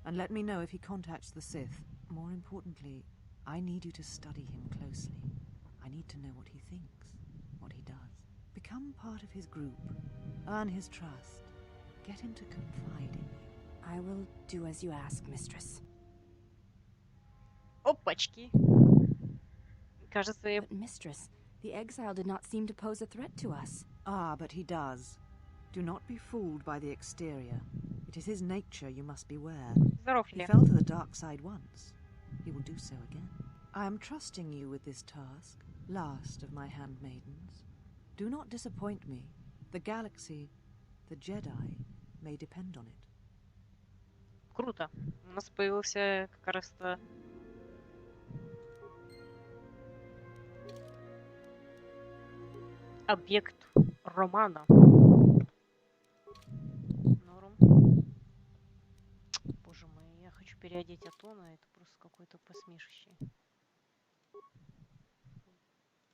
and let me know if he contacts the Sith. More importantly, I need you to study him closely. I need to know what he thinks, what he does. Become part of his group, earn his trust, get him to confide in you. I will do as you ask, mistress. Опачки. Кажется, я... But mistress, the exile did not seem to pose a threat to us. Ah, but he does. Do not be fooled by the exterior. It is his nature, you must beware. He fell to the dark side once. He will do so again. I am trusting you with this task, last of my handmaidens. Do not disappoint me. The galaxy, the Jedi, may depend on it. Круто. У нас появился как раз-то... объект романа. Норм. Боже мой, я хочу переодеть Атона, это просто какое-то посмешище.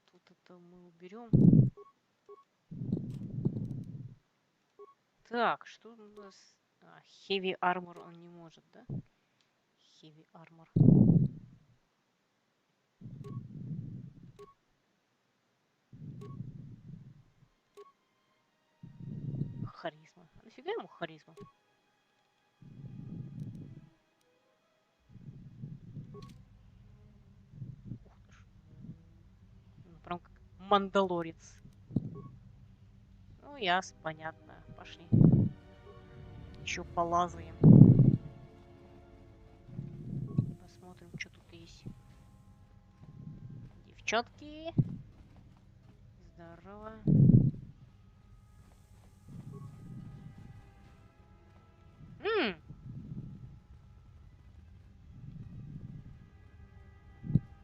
Тут это мы уберем. Так, что у нас... Heavy Armor он не может, да? Heavy Armor. Харизма. А нафига ему харизма? Ух ты ж. Ну, прям как мандалорец. Ну, ясно, понятно. Пошли. Еще полазаем. Посмотрим, что тут есть. Девчонки. Здорово.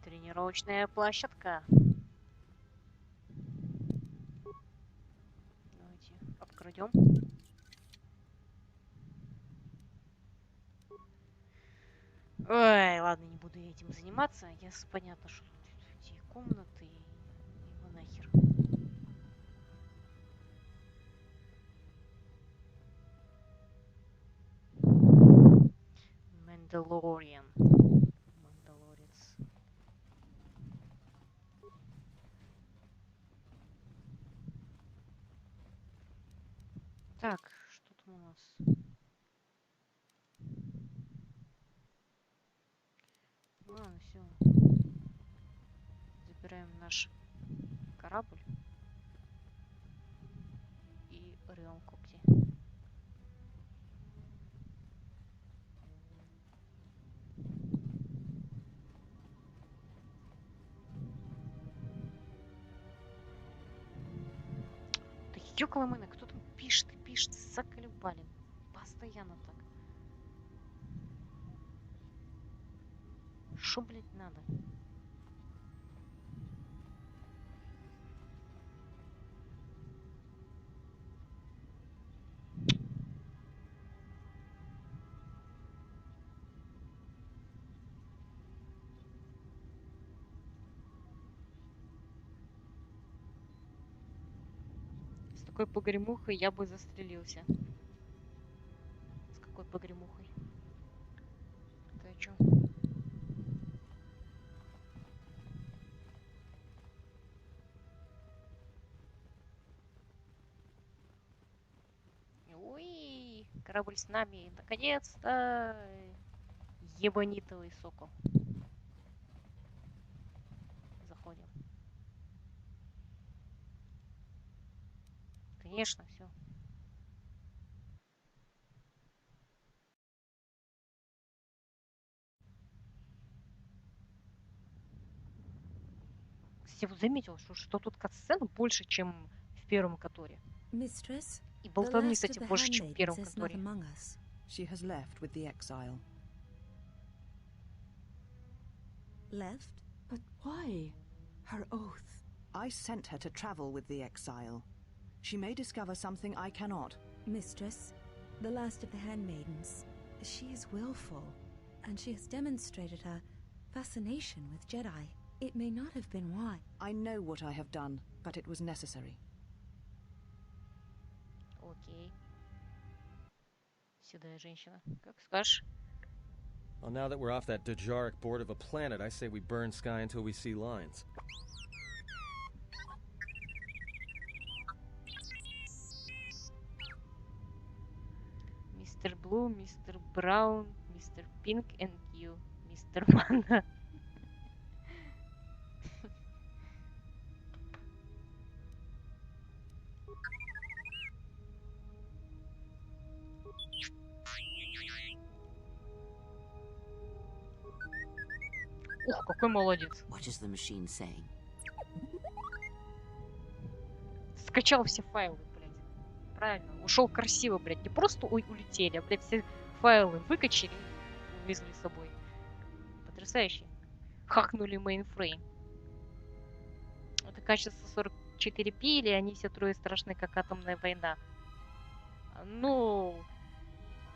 Тренировочная площадка. Давайте обкрадем. Ой, ладно, не буду этим заниматься. Ясно, понятно, что тут эти комнаты. Его нахер. Мандалориан. Мандалорец. Так, что там у нас? Ладно, все. Забираем наш корабль и рвем когти. Да ёкаламына, кто там пишет и пишет, заколебали. Постоянно так. Шо, блядь, надо? С такой погремухой я бы застрелился. С какой погремухой? Ты о чём? Уи, корабль с нами, наконец-то! Ебанитовый сокол. Заходим. Конечно, все. Кстати, вот заметил, что тут катсцен больше, чем в первом Которе. Mistress, И болтовни, кстати, больше, чем в первом Которе. She has left with the exile. Left? But why? Her oath. I sent her to travel with the exile. She may discover something I cannot. Mistress, the last of the handmaidens. She is willful. And she has demonstrated her fascination with Jedi. It may not have been why. I know what I have done, but it was necessary. Окей. Сюда, женщина. Как скажешь. Well, now that we're off that Dejaric board of a planet, I say we burn sky until we see lines. Mr. Blue, Mr. Brown, Mr. Pink and you, Mr. Mana. Ух, какой молодец. What is the machine saying? Скачал все файлы, блядь. Правильно. Ушел красиво, блядь. Не просто улетели, а, блядь, все файлы выкачали и увезли с собой. Потрясающе. Хакнули мейнфрейм. Это качество 44p или они все трое страшны, как атомная война? Ну,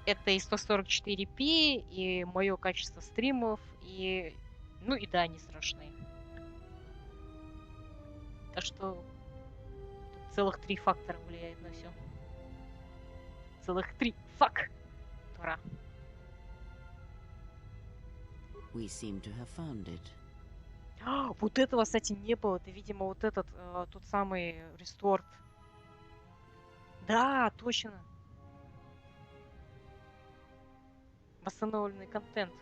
это и 144p, и мое качество стримов, и... Ну и да, они страшные. Так что тут целых 3 фактора влияет на все. Целых 3 фактора. We seem to have found it. Вот этого, кстати, не было. Это, видимо, вот этот, тот самый ресторт. Да, точно. Восстановленный контент.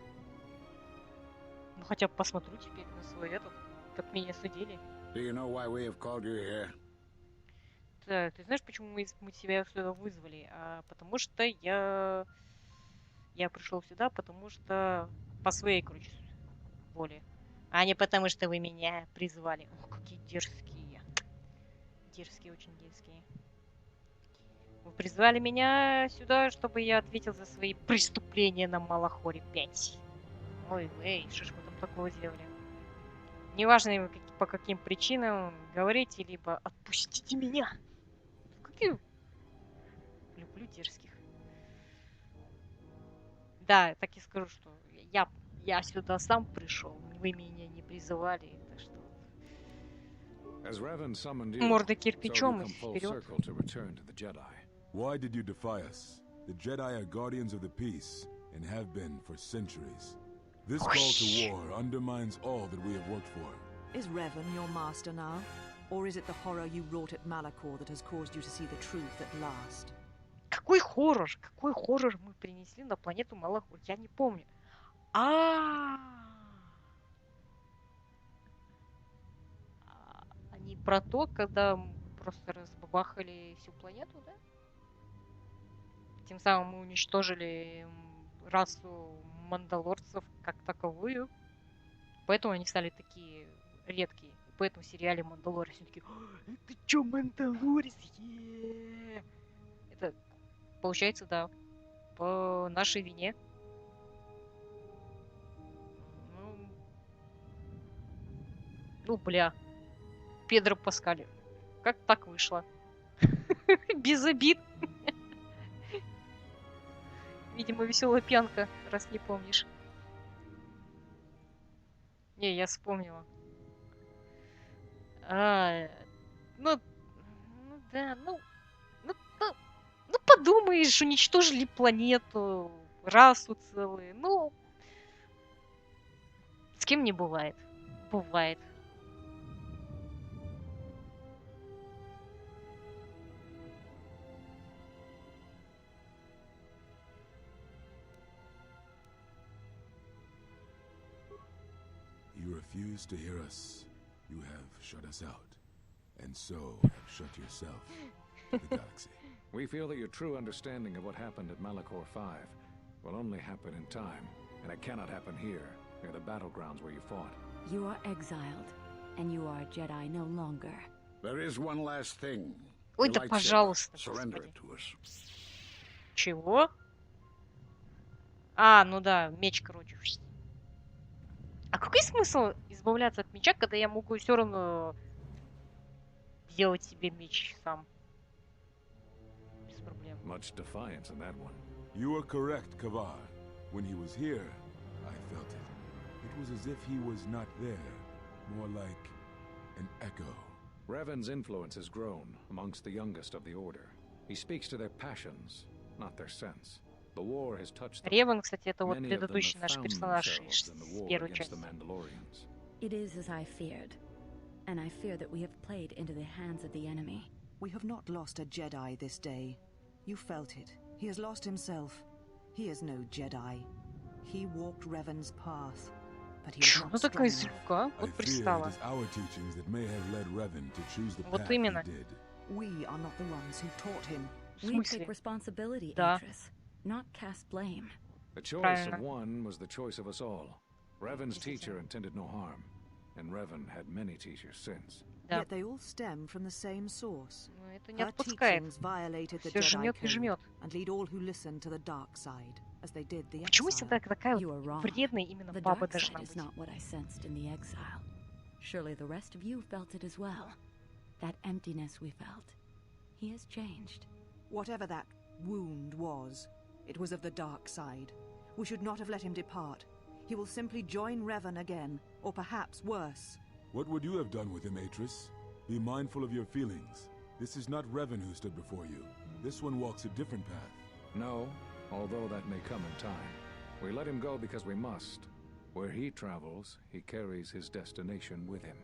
Ну, хотя бы посмотрю теперь на свой этот, как меня судили. Do you know why we have called you here? Да, ты знаешь, почему мы тебя сюда вызвали? Потому что я пришел сюда, потому что по своей, короче, воле. А не потому, что вы меня призвали. Ох, какие дерзкие. Дерзкие, очень дерзкие. Вы призвали меня сюда, чтобы я ответил за свои преступления на Малахоре 5. Ой, эй, что ж вы там такого сделали? Неважно, по каким причинам, говорите, либо отпустите меня. Какие... Люблю дерзких. Да, так и скажу, что я сюда сам пришел. Вы меня не призывали, так что... Морда кирпичом и вперед. Why did you defy us? The Jedi are guardians of the peace, and have been for centuries. This call to war undermines all that we have worked for. Is Revan your master now? Or is it the horror you wrought at Malachor that has caused you to see the truth at last? Какой хоррор? Какой хоррор мы принесли на планету Малахор? Я не помню. Они про то, когда просто разбабахали всю планету, да? Тем самым мы уничтожили расу мандалорцев как таковую. Поэтому они стали такие редкие. Поэтому в сериале Мандалорец все такие: это чё, Мандалорец? Это получается, да, по нашей вине. Ну, бля. Педро Паскаль. Как так вышло? Без обид. Видимо, веселая пьянка, раз не помнишь. Не, я вспомнила. Ну да, ну подумаешь, уничтожили планету, расу целую. Ну, с кем не бывает. Бывает. You refuse to hear us. You have shut us out. And so have shut yourself to the galaxy. We feel that your true understanding of what happened at Malachor 5 will only happen in time, and it cannot happen here, near the battlegrounds where you fought. You are exiled, and you are a Jedi no longer. There is one last thing. Ой, да пожалуйста. Surrender it to us. Чего? Ну да, меч, короче. А какой смысл избавляться от меча, когда я могу все равно сделать себе меч сам? Без проблем. Much defiance in that one. You are correct, Kavar. When he was here, I felt it. It was as if he was not there, more like an echo. Revan's influence has grown amongst the youngest of the Order. He speaks to their passions, not their sense. The war has touched them. Реван, кстати, это вот Many of them предыдущий have наш found персонаж themselves in the с war первой against the части. Mandalorians. It is as I feared. And I fear that we have played into the hands of the enemy. We have not lost a Jedi this day. You felt it. He has lost himself. He is no Jedi. He walked Revan's path, but he is Ну not такая strong enough. злюка, I вот fear it пристала. is our teachings that may have led Revan to choose the Вот path he именно. did. We are not the ones who taught him. В We take смысле? responsibility, Да. Atris, not cast blame. The choice Правильно. of one was the choice of us all. Revan's teacher Действительно. intended no harm, and Revan had many teachers since. Да. Yet they all stem from the same source. Но это не Her отпускает. teachings violated the Всё Jedi жмёт и code жмёт. and lead all who listen to the dark side, as they did the Почему exile. всегда такая You are вот wrong. вредная именно The баба dark должна side is быть? not what I sensed in the exile. Surely the rest of you felt it as well. That emptiness we felt. He has changed. Whatever that wound was, it was of the dark side. We should not have let him depart. He will simply join Revan again, or perhaps worse. What would you have done with him, Atris? Be mindful of your feelings. This is not Revan who stood before you. This one walks a different path. No, although that may come in time. We let him go because we must. Where he travels, he carries his destination with him.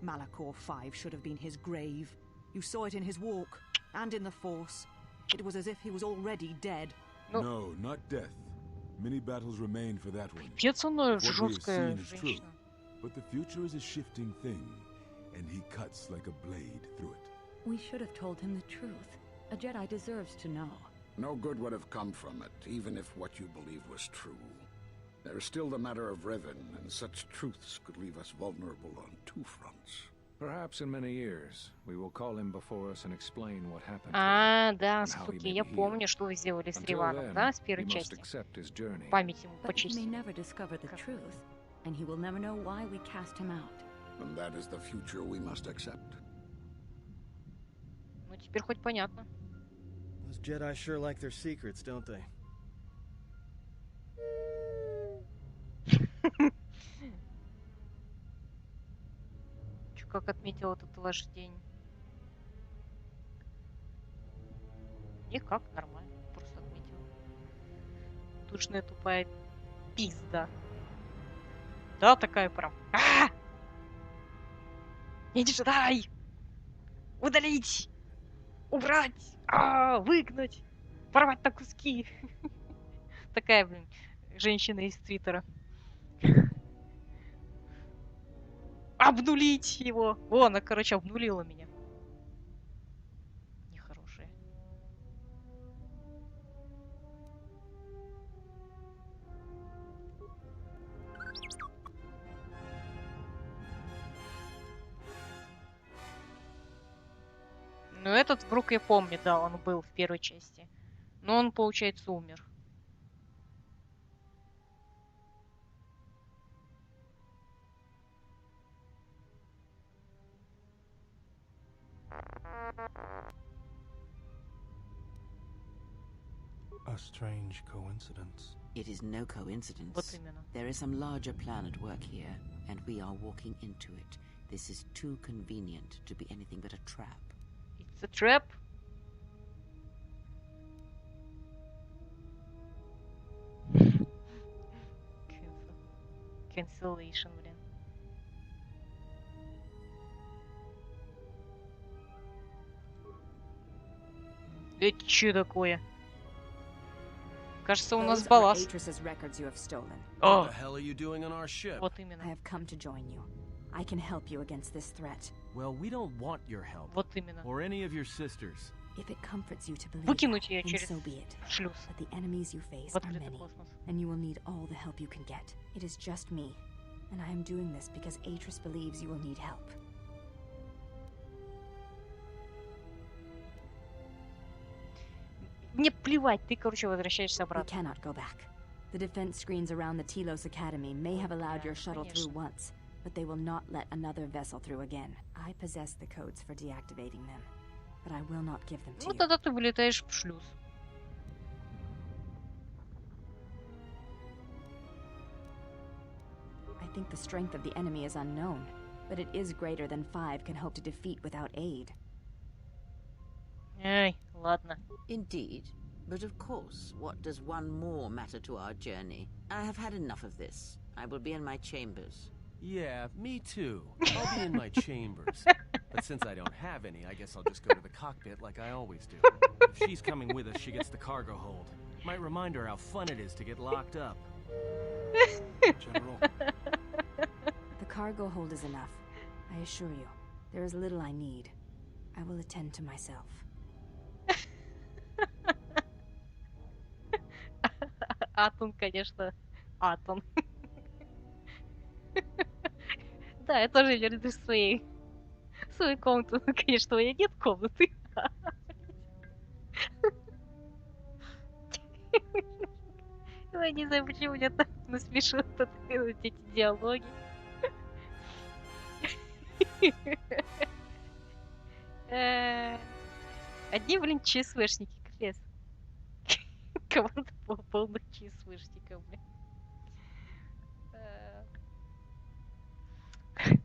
Malachor 5 should have been his grave. You saw it in his walk, and in the Force. It was as if he was already dead. No, not death. Many battles remain for that one. Пипец она What we have жесткая seen is true, женщина. but the future is a shifting thing, and he cuts like a blade through it. We should have told him the truth. A Jedi deserves to know. No good would have come from it, even if what you believed was true. There is still the matter of Revan, and such truths could leave us vulnerable on two fronts. Perhaps in many years, we will call him before us and explain what happened to him. А, да, and how he суки, may я be healed. помню, что вы сделали с Until Риваном, then, да, с he первой must части. accept his journey. Память ему But he may почистили. never discover the truth, and he will never know why we cast him out. And that is the future we must accept. Ну, теперь хоть понятно. Those Jedi sure like their secrets, don't they? Чё, как отметил этот ваш день? Никак, нормально, просто отметил. Тушная тупая пизда. Да, такая прям. Не джедай! Удалить! Убрать! Выгнать! Порвать на куски! Такая, блин, женщина из Твиттера. Обнулить его! О, она, короче, обнулила меня. Нехорошая. Ну, этот Брук я помню, да, он был в первой части. Но он, получается, умер. A strange coincidence. It is no coincidence. Вот именно. There is some larger plan at work here, and we are walking into it. This is too convenient to be anything but a trap. It's a trap. Cancellation, блин. Это что такое? Кажется, у нас Those are балласт. Atris's records you have stolen. What the hell are you doing on our ship? Вот именно. I have come to join you. I can help you against this threat. Well, we don't want your help. Вот именно. Or any of your sisters. If it comforts you to believe Выкинуть that, ее then через so be it. шлюз. But the enemies you face В are открытый many, космос. and you will need all the help you can get. It is just me, and I am doing this because Atris believes you will need help. Мне плевать, ты, короче, возвращаешься We обратно. cannot go back. The defense screens around the Telos Academy may have allowed your shuttle through конечно. once, but they will not let another vessel through again. I possess the codes for deactivating them, but I will not give them to Ну, you. тогда ты вылетаешь в шлюз. think the strength of the enemy is unknown, but it is greater than 5 can hope to defeat without aid. Ай, ладно. Indeed. But of course, what does one more matter to our journey? I have had enough of this. I will be in my chambers. Yeah, me too. I'll be in my chambers. But since I don't have any, I guess I'll just go to the cockpit like I always do. If she's coming with us, she gets the cargo hold. Might remind her how fun it is to get locked up. General. The cargo hold is enough. I assure you, there is little I need. I will attend to myself. Атон, конечно, Атон. Да, я тоже верю в своей комнату. Конечно, у меня нет комнаты. Я не знаю, почему меня так насмешило эти диалоги. Одни, блин, ЧСВшники, капец. Команда полных ЧСВшников, блин.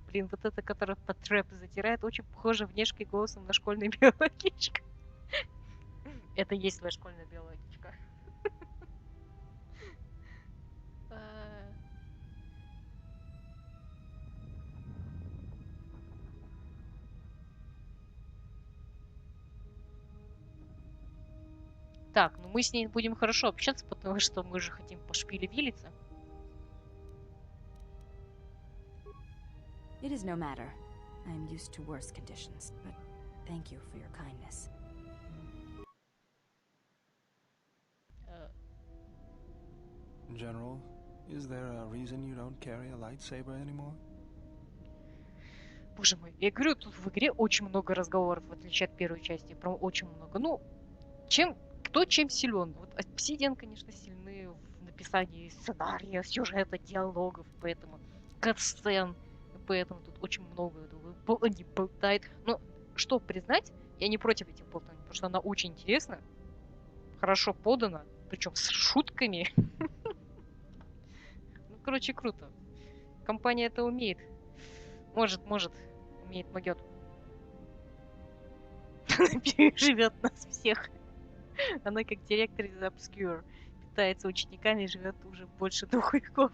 Блин, вот эта, которая под трэп затирает, очень похожа внешкой голосом на школьную биологичку. Это и есть твоя школьная биологичка. Так, ну мы с ней будем хорошо общаться, потому что мы же хотим пошпилевилиться. It is no matter. I am used to worse conditions, but thank you for your kindness. General, is there a reason you don't carry a lightsaber anymore? Боже мой, я говорю, тут в игре очень много разговоров, в отличие от первой части. Прям очень много. Ну, кто чем силен. Вот Obsidian, конечно, сильны в написании сценария, сюжета, диалогов, поэтому катсцен, поэтому тут очень много они болтают. Но что признать, я не против этих болтаний, потому что она очень интересна, хорошо подана, причем с шутками. Ну, короче, круто. Компания это умеет. Может, могет. Она переживет нас всех. Она как директор из Obscure. Питается учениками и живет уже больше 2 веков.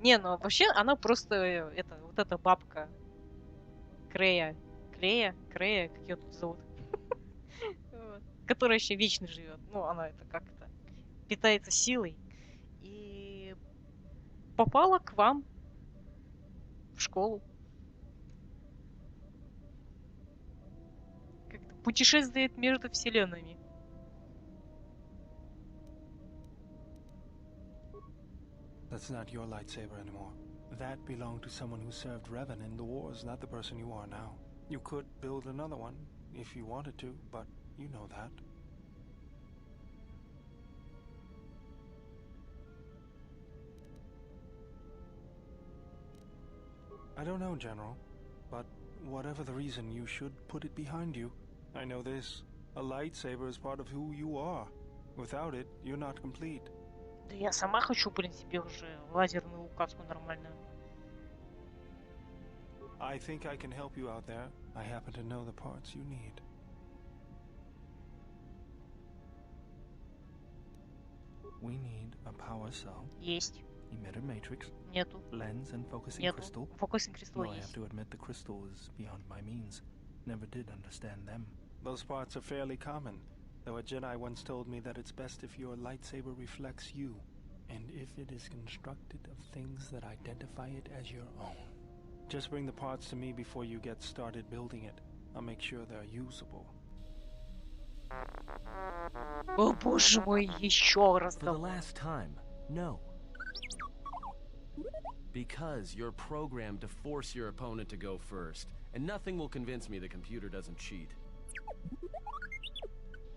Не, ну вообще она просто вот эта бабка Крея, как ее тут зовут, которая еще вечно живет. Ну, она это как-то питается силой и попала к вам в школу. Как-то путешествует между вселенными. That's not your lightsaber anymore. That belonged to someone who served Revan in the wars, not the person you are now. You could build another one if you wanted to, but you know that. I don't know, General, but whatever the reason, you should put it behind you. I know this. A lightsaber is part of who you are. Without it, you're not complete. Да я сама хочу, в принципе, уже лазерную указку нормальную. I think I can help you out there. I happen to know the parts you need. We need a power cell. Есть. Emitter matrix. Нету. Lens and focusing Нету. crystal. Focusing crystal Well, I have есть. to admit the crystal is beyond my means. Never did understand them. Those parts are fairly common, though a Jedi once told me that it's best if your lightsaber reflects you, and if it is constructed of things that identify it as your own. Just bring the parts to me before you get started building it. I'll make sure they're usable. О, боже мой, еще раз. For the last time, no. Because you're programmed to force your opponent to go first, and nothing will convince me the computer doesn't cheat.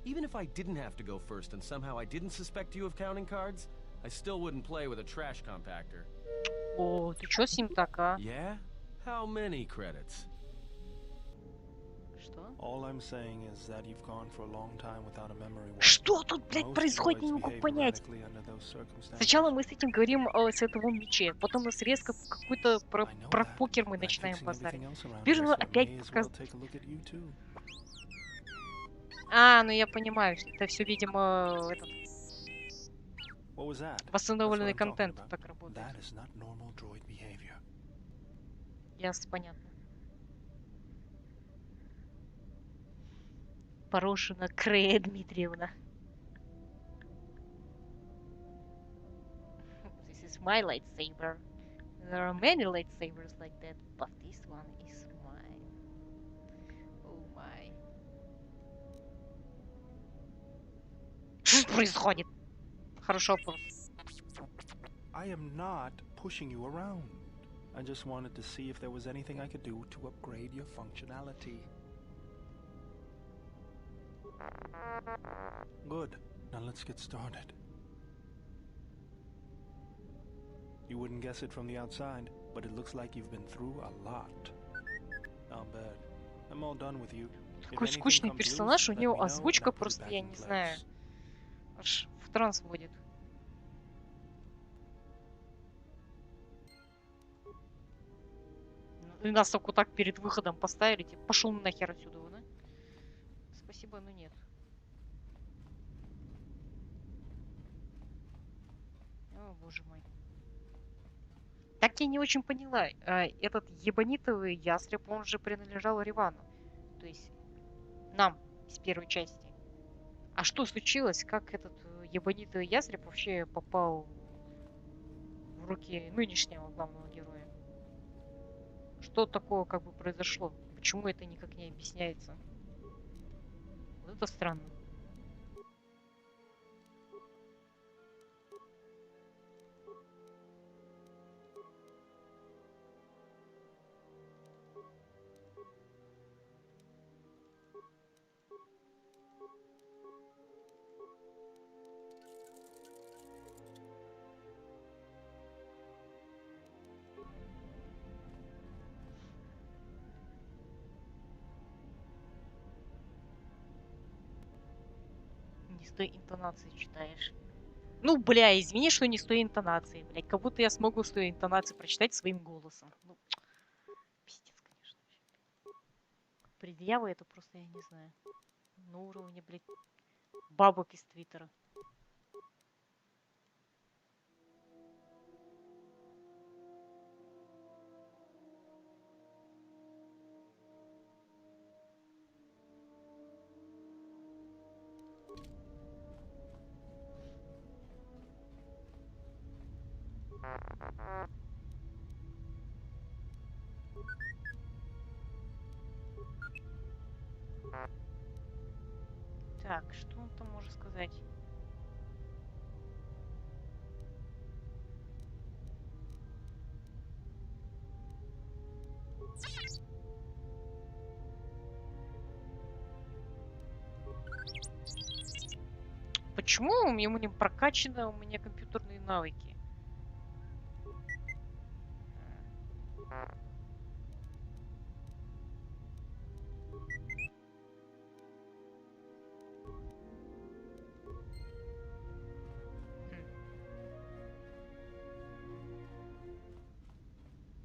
Even if I didn't have to go first and somehow I didn't suspect you of counting cards, I still wouldn't play with a trash compactor. О, ты чё с ним так, а? Yeah? How many credits? Что? All I'm saying is that you've gone for a long time without a memory wipe. Что тут, блядь, Most происходит, не droids могу behave понять. erratically under those circumstances. Сначала мы с этим говорим о световом мече, потом нас резко в какой-то про покер мы начинаем базарить. Теперь он опять показывает. А, ну я понимаю, это все, видимо, этот восстановленный контент так работает. Ясно, понятно. Порошина Крея Дмитриевна. This is my lightsaber. There are many lightsabers like that, but this one is mine. Oh my. Что происходит? Хороший вопрос. I am not pushing you around. I just wanted to see if there was anything I could do to upgrade your functionality. Good. Now let's get started. You wouldn't guess it from the outside, but it looks like you've been through a lot. I'll bet. I'm all done with you. Такой скучный персонаж, у него озвучка просто, я не знаю, аж в транс вводит. И нас только так перед выходом поставили, типа, пошел нахер отсюда, да? Спасибо, но нет. О, боже мой. Так я не очень поняла. Этот ебанитовый ястреб, он же принадлежал Ривану. То есть нам из первой части. А что случилось? Как этот ебанитовый ястреб вообще попал в руки нынешнего главного героя? Что такого как бы произошло? Почему это никак не объясняется? Вот это странно. Не с той интонацией читаешь. Ну, бля, извини, что не с той интонацией, блядь. Как будто я смогу с той интонацией прочитать своим голосом. Ну, пиздец, конечно. Предъявы это просто, я не знаю. На уровне, блядь, бабок из Твиттера. Так, что он там может сказать? Почему ему не прокачаны у меня компьютерные навыки?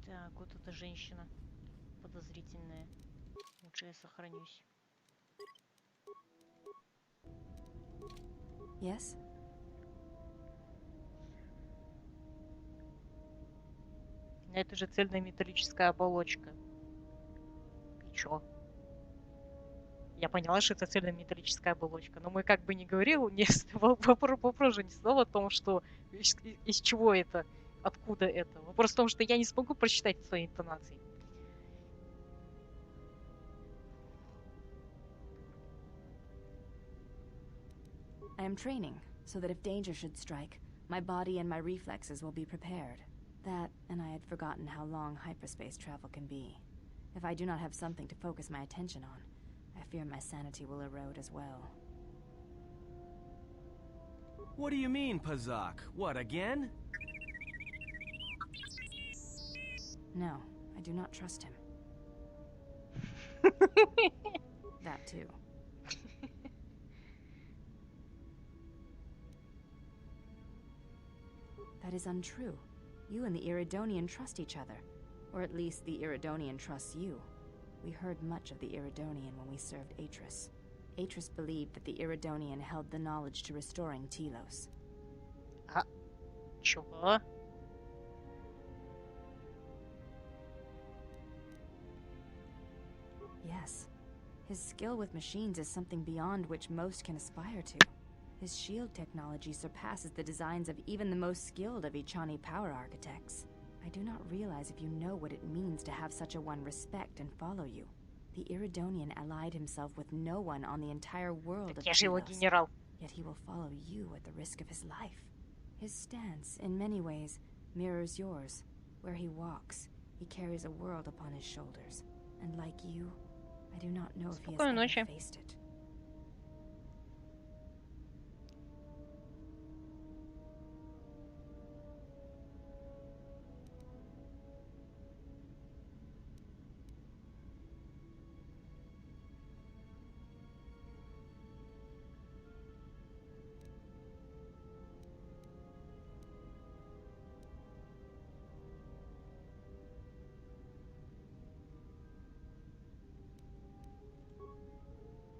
Так, вот эта женщина подозрительная. Лучше я сохранюсь. Yes? Это же цельная металлическая оболочка. И чё? Я поняла, что это цельная металлическая оболочка. Но мы как бы не говорил, вопрос же не снова о том, что из чего это, откуда это. Вопрос в том, что я не смогу прочитать свои интонации. I am training, so that if danger should strike, my body and my reflexes will be prepared. That, and I had forgotten how long hyperspace travel can be. If I do not have something to focus my attention on, I fear my sanity will erode as well. What do you mean, Pazak? What, again? No, I do not trust him. that too. That is untrue. You and the Iridonian trust each other. Or at least the Iridonian trusts you. We heard much of the Iridonian when we served Atris. Atris believed that the Iridonian held the knowledge to restoring Telos. Чего? Yes. His skill with machines is something beyond which most can aspire to. His shield technology surpasses the designs of even the most skilled of Echani power architects. I do not realize if you know what it means to have such a one respect and follow you. The Iridonian allied himself with no one on the entire world of Telos, yet he will follow you at the risk of his life. His stance, in many ways, mirrors yours. Where he walks, he carries a world upon his shoulders. And like you, I do not know if he has ever faced it.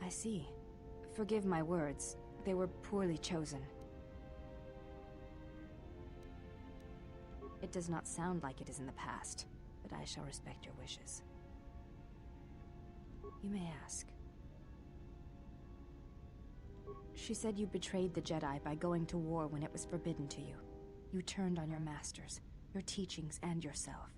I see. Forgive my words. They were poorly chosen. It does not sound like it is in the past, but I shall respect your wishes. You may ask. She said you betrayed the Jedi by going to war when it was forbidden to you. You turned on your masters, your teachings, and yourself.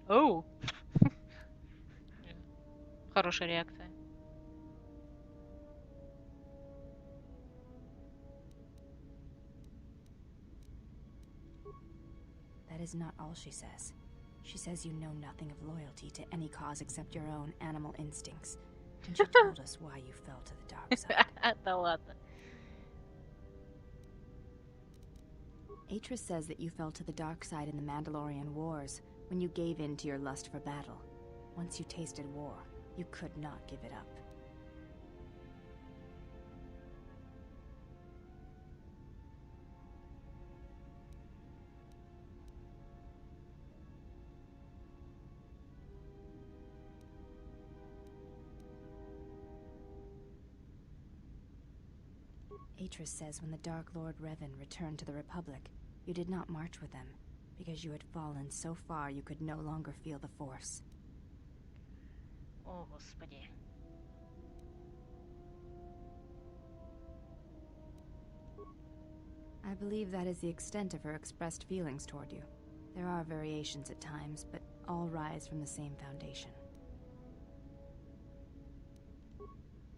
Оу. Хорошая реакция. That is not all she says. She says you know nothing of loyalty to any cause except your own animal instincts. And she told us why you fell to the dark side. Да ладно. Atris says that you fell to the dark side in the Mandalorian Wars, when you gave in to your lust for battle. Once you tasted war, you could not give it up. Atris says when the Dark Lord Revan returned to the Republic, you did not march with them, because you had fallen so far you could no longer feel the Force. О, Господи. I believe that is the extent of her expressed feelings toward you. There are variations at times, but all rise from the same foundation.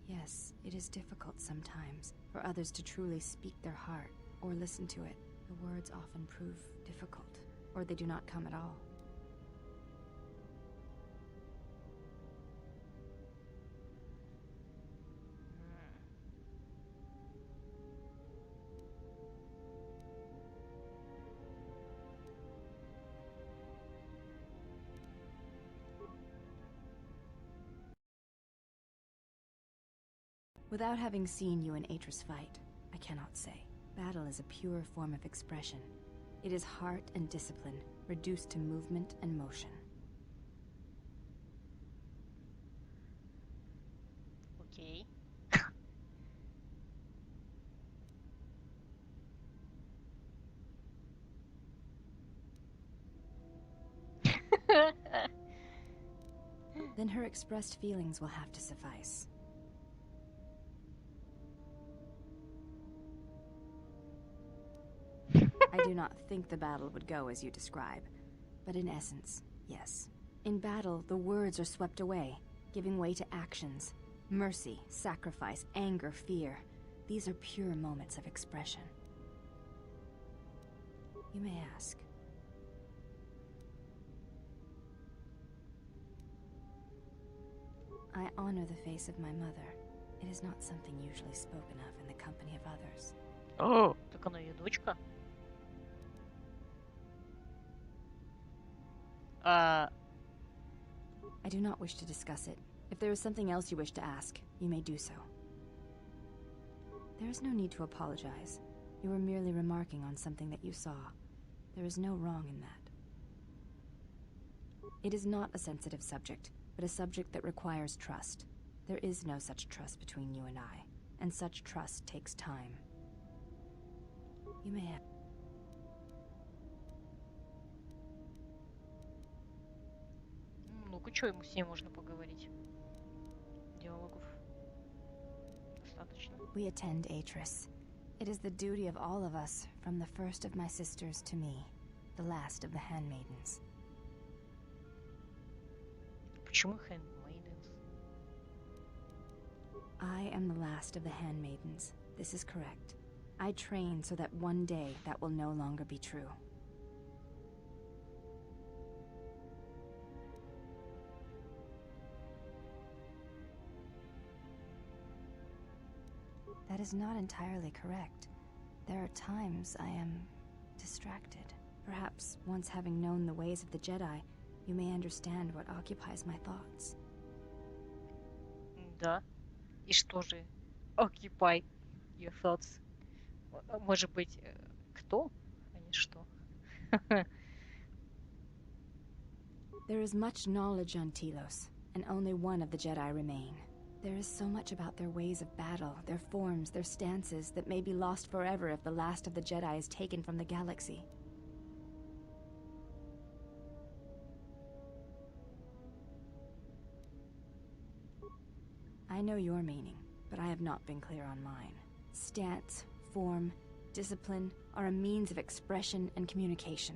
Yes, it is difficult sometimes for others to truly speak their heart or listen to it. The words often prove difficult, or they do not come at all. Without having seen you and Atris fight, I cannot say. Battle is a pure form of expression. It is heart and discipline, reduced to movement and motion. Окей. Then her expressed feelings will have to suffice. I do not think the battle would go as you describe, but in essence, yes. In battle, the words are swept away, giving way to actions. Mercy, sacrifice, anger, fear. These are pure moments of expression. You may ask. I honor the face of my mother. It is not something usually spoken of in the company of others. О, так она ее дочка. I do not wish to discuss it. If there is something else you wish to ask, you may do so. There is no need to apologize. You were merely remarking on something that you saw. There is no wrong in that. It is not a sensitive subject, but a subject that requires trust. There is no such trust between you and I, and such trust takes time. You may have... Ну-ка, что ему с ней можно поговорить? Диалогов достаточно. We attend Atris. It is the duty of all of us, from the first of my sisters to me, the last of the handmaidens. Почему handmaidens? I am the last of the handmaidens. This is correct. I train so that one day that will no longer be true. That is not entirely correct. There are times I am distracted. Perhaps once having known the ways of the Jedi, you may understand what occupies my thoughts. Да. И что же? Occupy your thoughts. Может быть, кто, а не что? There is much knowledge on Telos, and only one of the Jedi remain. There is so much about their ways of battle, their forms, their stances, that may be lost forever if the last of the Jedi is taken from the galaxy. I know your meaning, but I have not been clear on mine. Stance, form, discipline are a means of expression and communication.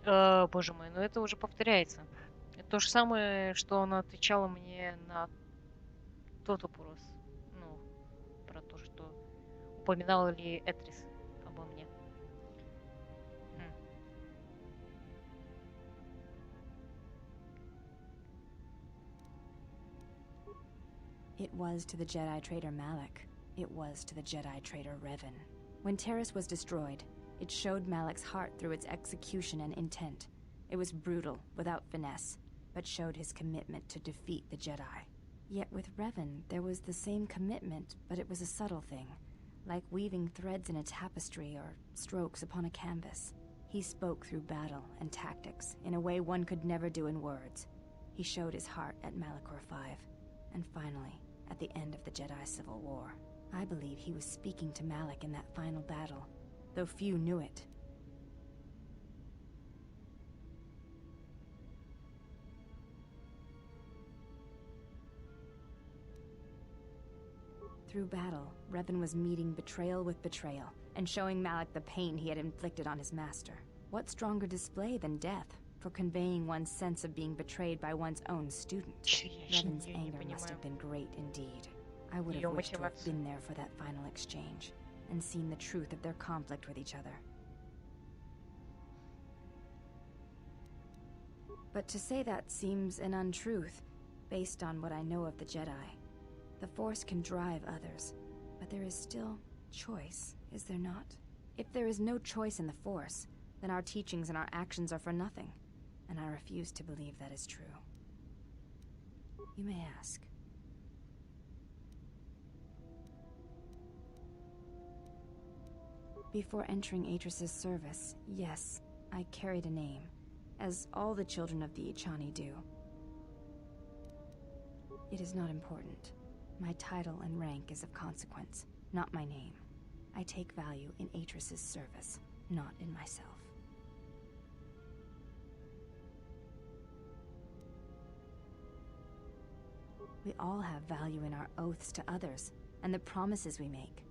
Боже мой, но это уже повторяется. Это то же самое, что она отвечала мне на тот вопрос. Ну, про то, что упоминала ли Этрис обо мне. It was to the Jedi traitor Malak. It was to the Jedi traitor Revan. When Terrace was destroyed, it showed Malak's heart through its execution and intent. It was brutal, without finesse, but showed his commitment to defeat the Jedi. Yet with Revan, there was the same commitment, but it was a subtle thing, like weaving threads in a tapestry or strokes upon a canvas. He spoke through battle and tactics in a way one could never do in words. He showed his heart at Malachor V, and finally, at the end of the Jedi Civil War. I believe he was speaking to Malak in that final battle, though few knew it. Through battle, Revan was meeting betrayal with betrayal, and showing Malak the pain he had inflicted on his master. What stronger display than death for conveying one's sense of being betrayed by one's own student? Revan's anger must have been great indeed. I would have wished to have been there for that final exchange, and seen the truth of their conflict with each other. But to say that seems an untruth, based on what I know of the Jedi. The Force can drive others, but there is still choice, is there not? If there is no choice in the Force, then our teachings and our actions are for nothing, and I refuse to believe that is true. You may ask. Before entering Atris's service, yes, I carried a name, as all the children of the Ichani do. It is not important. My title and rank is of consequence, not my name. I take value in Atris's service, not in myself. We all have value in our oaths to others, and the promises we make.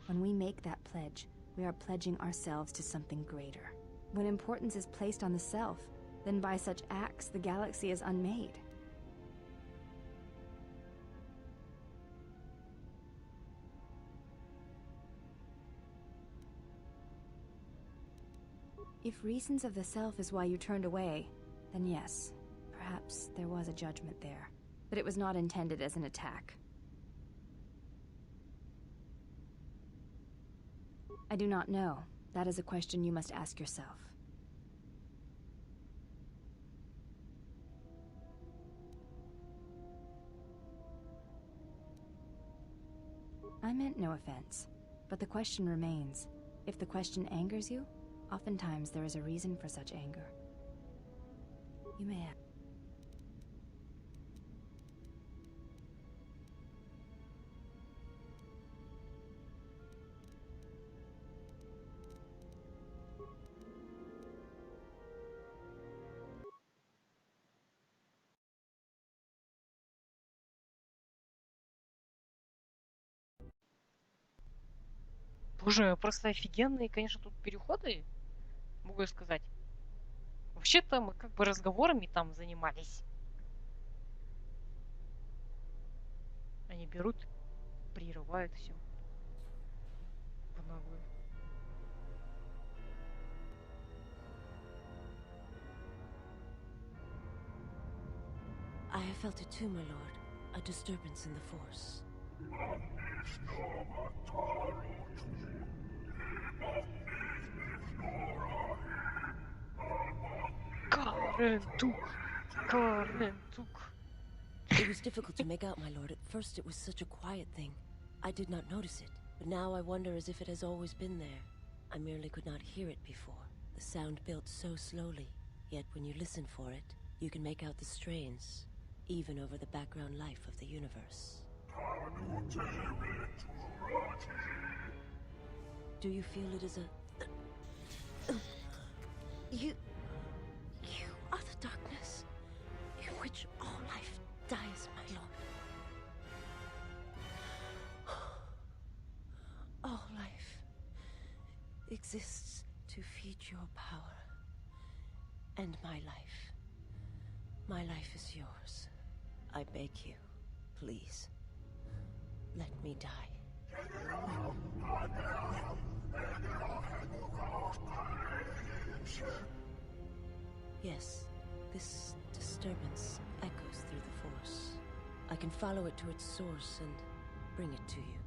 When we make that pledge, we are pledging ourselves to something greater. When importance is placed on the self, then by such acts the galaxy is unmade. If reasons of the self is why you turned away, then yes, perhaps there was a judgment there. but it was not intended as an attack. I do not know. That is a question you must ask yourself. I meant no offense, but the question remains. If the question angers you, oftentimes there is a reason for such anger. You may have. Боже, просто офигенные, конечно, тут переходы, могу я сказать. Вообще-то мы как бы разговорами там занимались. Они берут, прерывают все в наглую. I have felt it too, my lord. A disturbance in the Force. It was difficult to make out, my lord. At first it was such a quiet thing. I did not notice it, but now I wonder as if it has always been there. I merely could not hear it before. The sound built so slowly, yet when you listen for it, you can make out the strains, even over the background life of the universe. Do you feel it is a... You are the darkness in which all life dies, my lord. All life exists to feed your power. And my life is yours. I beg you, please, let me die. Yes, this disturbance echoes through the Force. I can follow it to its source and bring it to you.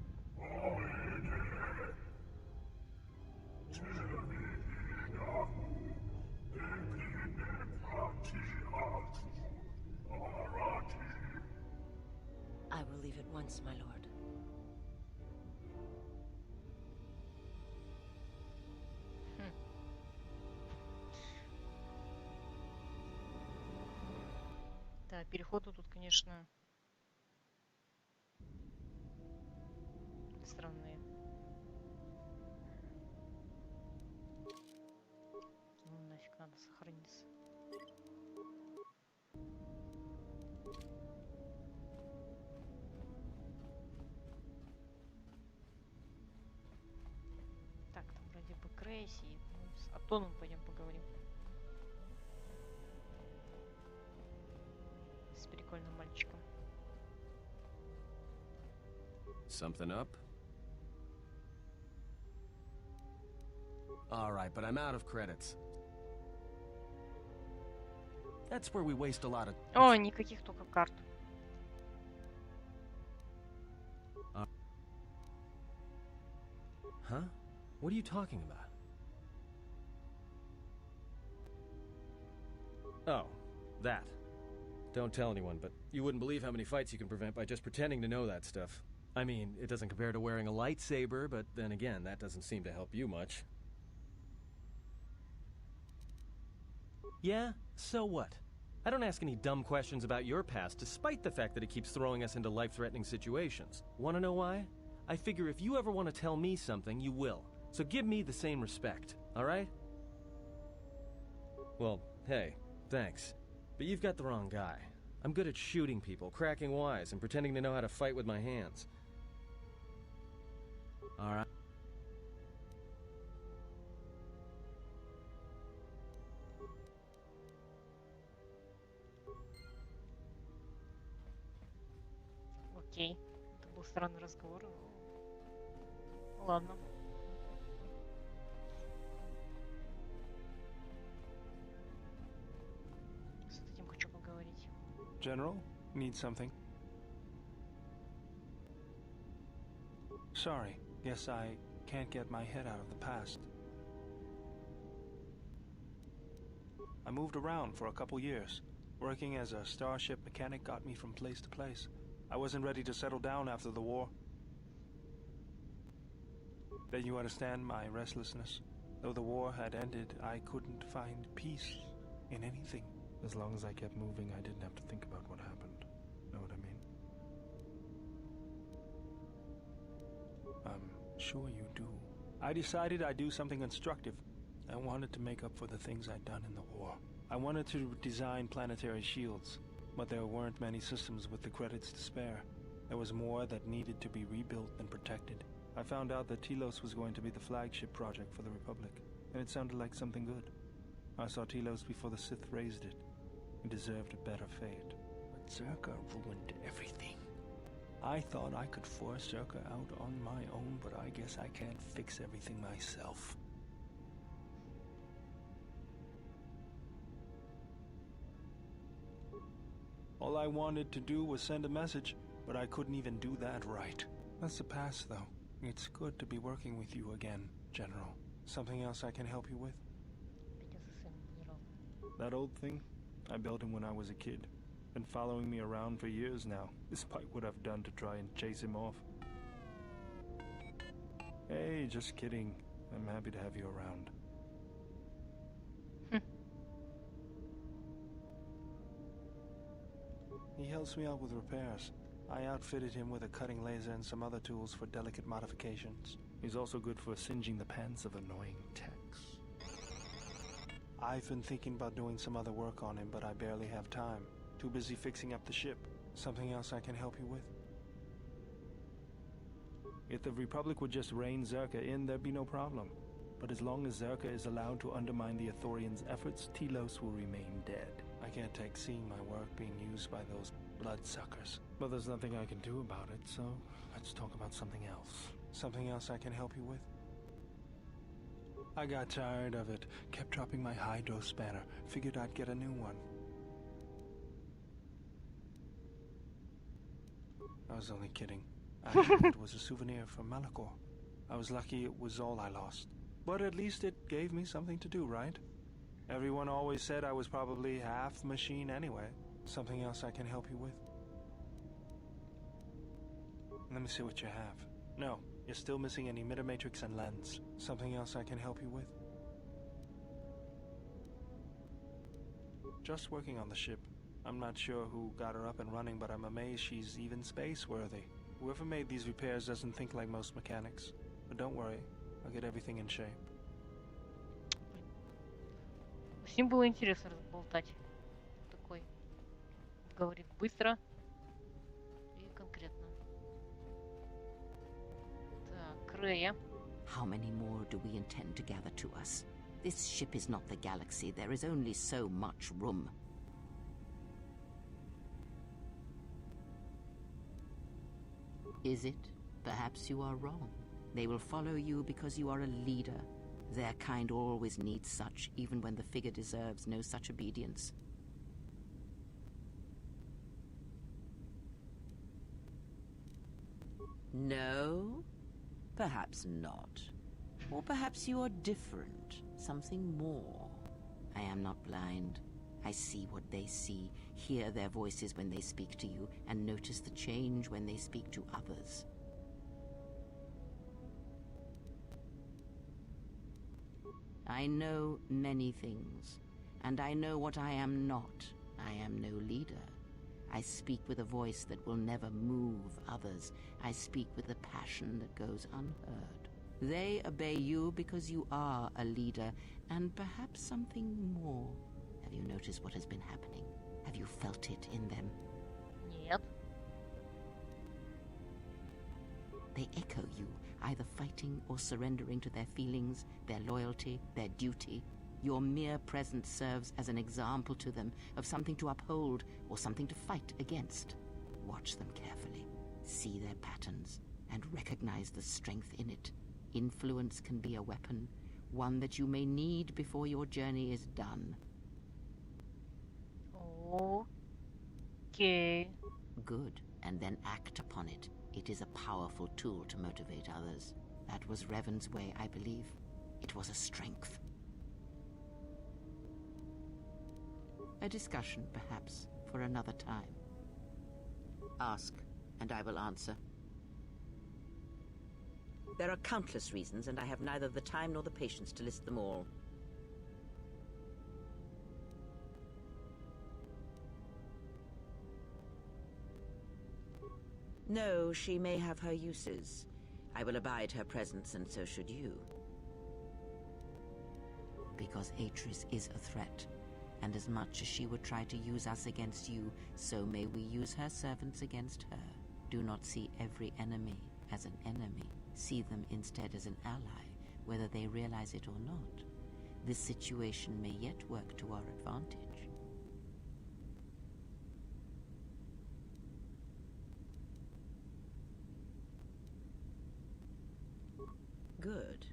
I will leave at once, my lord. Да, переходы тут, конечно, странные. Ну, нафиг надо сохраниться. Так, там вроде бы Крейси. Ну, с Атоном пойдем поговорим. С прикольным мальчиком. Something up? Alright, but I'm out of credits. That's where we waste a lot of... О, никаких только карт. Huh? What are you talking about? Oh, that. Don't tell anyone, but you wouldn't believe how many fights you can prevent by just pretending to know that stuff. I mean, it doesn't compare to wearing a lightsaber, but then again, that doesn't seem to help you much. Yeah? So what? I don't ask any dumb questions about your past, despite the fact that it keeps throwing us into life-threatening situations. Want to know why? I figure if you ever want to tell me something, you will. So give me the same respect, alright? Well, hey, thanks. But you've got the wrong guy. I'm good at shooting people, cracking wise, and pretending to know how to fight with my hands. Alright. Окей. Это был странный разговор. Ладно. С этим хочу поговорить. General, Need something? Sorry, guess I can't get my head out of the past. I moved around for a couple years. Working as a starship mechanic got me from place to place. I wasn't ready to settle down after the war. Then you understand my restlessness. Though the war had ended, I couldn't find peace in anything. As long as I kept moving, I didn't have to think about what happened. Know what I mean? I'm sure you do. I decided I'd do something constructive. I wanted to make up for the things I'd done in the war. I wanted to design planetary shields, but there weren't many systems with the credits to spare. There was more that needed to be rebuilt and protected. I found out that Telos was going to be the flagship project for the Republic, and it sounded like something good. I saw Telos before the Sith raised it. It deserved a better fate. But Zerka ruined everything. I thought I could force Zerka out on my own, but I guess I can't fix everything myself. All I wanted to do was send a message, but I couldn't even do that right. That's the past, though. It's good to be working with you again, General. Something else I can help you with? That old thing? I built him when I was a kid. Been following me around for years now, despite what I've done to try and chase him off. Hey, just kidding. I'm happy to have you around. He helps me out with repairs. I outfitted him with a cutting laser and some other tools for delicate modifications. He's also good for singeing the pants of annoying techs. I've been thinking about doing some other work on him, but I barely have time. Too busy fixing up the ship. Something else I can help you with? If the Republic would just rein Zerka in, there'd be no problem. But as long as Zerka is allowed to undermine the Ithorians' efforts, Telos will remain dead. I can't take seeing my work being used by those bloodsuckers. But there's nothing I can do about it, so let's talk about something else. Something else I can help you with? I got tired of it. Kept dropping my hydro spanner. Figured I'd get a new one. I was only kidding. Actually, it was a souvenir from Malachor. I was lucky it was all I lost. But at least it gave me something to do, right? Everyone always said I was probably half machine anyway. Something else I can help you with? Let me see what you have. No, you're still missing an emitter matrix and lens. Something else I can help you with? Just working on the ship. I'm not sure who got her up and running, but I'm amazed she's even space-worthy. Whoever made these repairs doesn't think like most mechanics. But don't worry, I'll get everything in shape. С ним было интересно разболтать. Такой говорит быстро и конкретно. Так, Рея. How many more do we intend to gather to us? This ship is not the galaxy. There is only so much room. Is it? Perhaps you are wrong. They will follow you because you are a leader. Their kind always needs such, even when the figure deserves no such obedience. No? Perhaps not. Or perhaps you are different. Something more. I am not blind. I see what they see, hear their voices when they speak to you, and notice the change when they speak to others. I know many things, and I know what I am not. I am no leader. I speak with a voice that will never move others. I speak with a passion that goes unheard. They obey you because you are a leader, and perhaps something more. Have you noticed what has been happening? Have you felt it in them? Yep. They echo you, either fighting or surrendering to their feelings, their loyalty, their duty. Your mere presence serves as an example to them of something to uphold or something to fight against. Watch them carefully, see their patterns, and recognize the strength in it. Influence can be a weapon, one that you may need before your journey is done. Окей. Good, and then act upon it. It is a powerful tool to motivate others. That was Revan's way, I believe. It was a strength. A discussion, perhaps, for another time. Ask, and I will answer. There are countless reasons, and I have neither the time nor the patience to list them all. No, she may have her uses. I will abide her presence, and so should you. Because Atris is a threat, and as much as she would try to use us against you, so may we use her servants against her. Do not see every enemy as an enemy. See them instead as an ally, whether they realize it or not. This situation may yet work to our advantage. Good.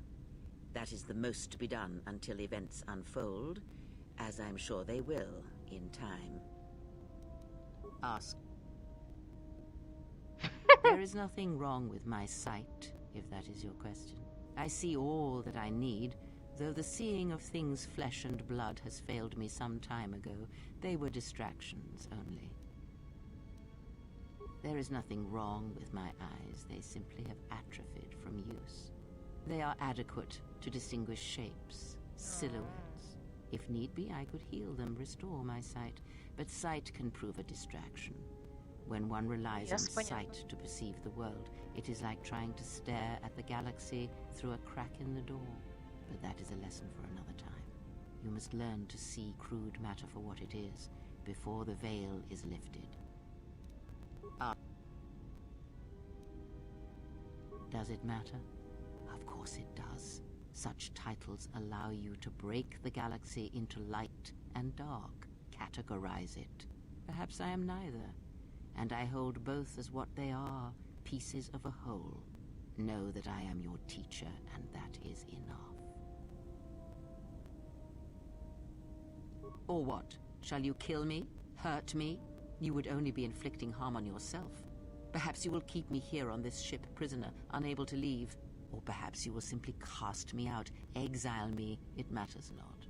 That is the most to be done until events unfold, as I'm sure they will in time. Ask. There is nothing wrong with my sight, if that is your question. I see all that I need, though the seeing of things flesh and blood has failed me some time ago. They were distractions only. There is nothing wrong with my eyes. They simply have atrophied from use. They are adequate to distinguish shapes, silhouettes. If need be, I could heal them, restore my sight. But sight can prove a distraction. When one relies on sight to perceive the world, it is like trying to stare at the galaxy through a crack in the door. But that is a lesson for another time. You must learn to see crude matter for what it is, before the veil is lifted. Does it matter? Of course it does. Such titles allow you to break the galaxy into light and dark, categorize it. Perhaps I am neither, and I hold both as what they are, pieces of a whole. Know that I am your teacher, and that is enough. Or what? Shall you kill me? Hurt me? You would only be inflicting harm on yourself. Perhaps you will keep me here on this ship prisoner, unable to leave. Or perhaps you will simply cast me out, exile me. It matters not.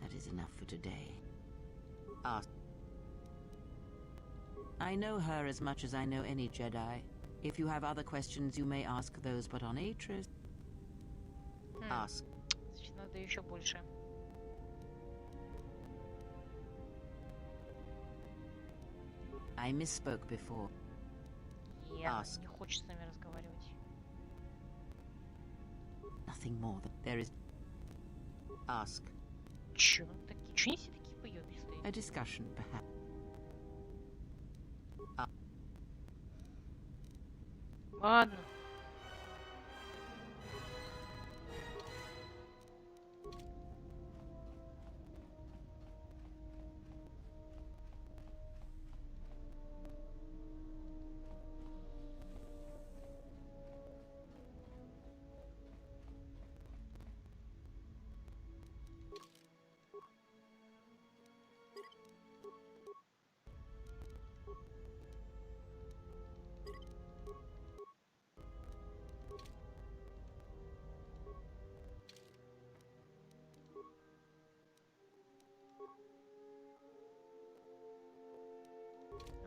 That is enough for today. Ask. I know her as much as I know any Jedi. If you have other questions, you may ask those, but on Atris... Ask. Значит, надо еще больше. I misspoke before. Ask. Не хочет с нами разговаривать. Nothing more than there is. Ask. Чё они все такие поёбистые? A discussion, perhaps. Ладно.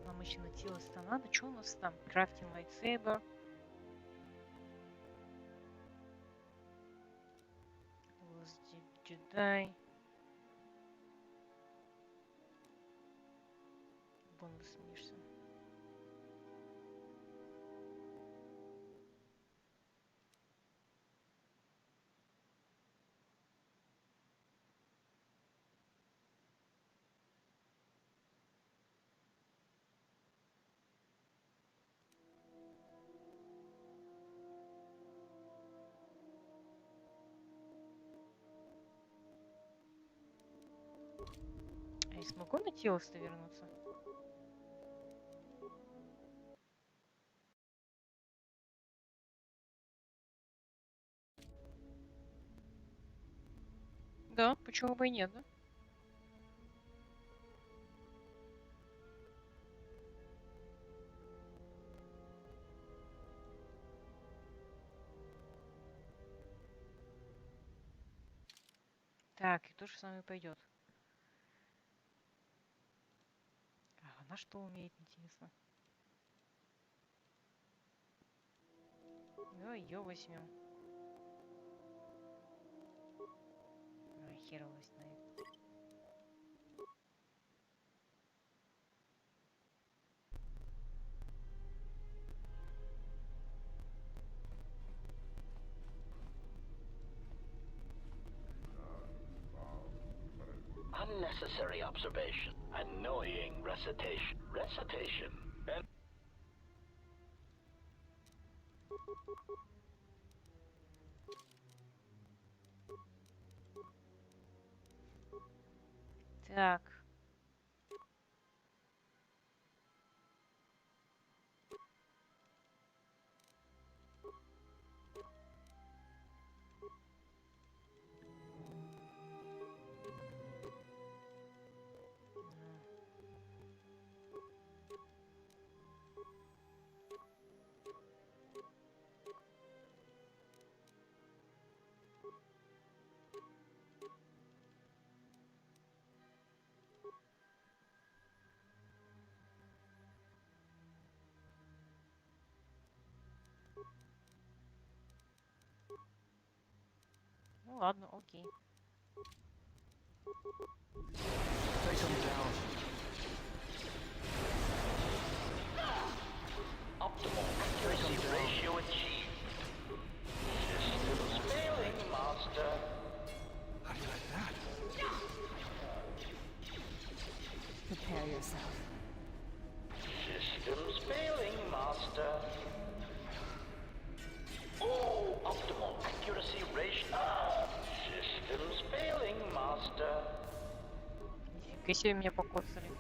Нам еще на тело-то надо. Что у нас там? Крафтинг лайтсейбер. Джедай. Бомбы снишься. А я смогу на тело-то вернуться? Да, почему бы и нет, да? Так, и кто же с нами пойдет? А она что умеет, интересно? Давай ее возьмем. Ой, хер его знает. Unnecessary observation. Annoying recitation. Recitation. And Так. Ну ладно, окей. Take them down. optimal accuracy ratio achieved. Systems failing, master. How do you like that? Prepare yourself. Systems failing, master. Oh, optimal accuracy ratio. Systems failing, master. Нифига себе меня покоцали.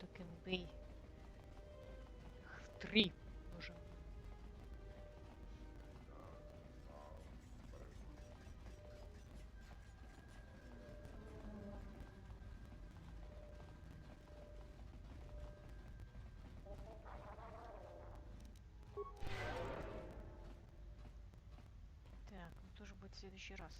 Так НБ. 3 уже. Так, ну тоже будет в следующий раз.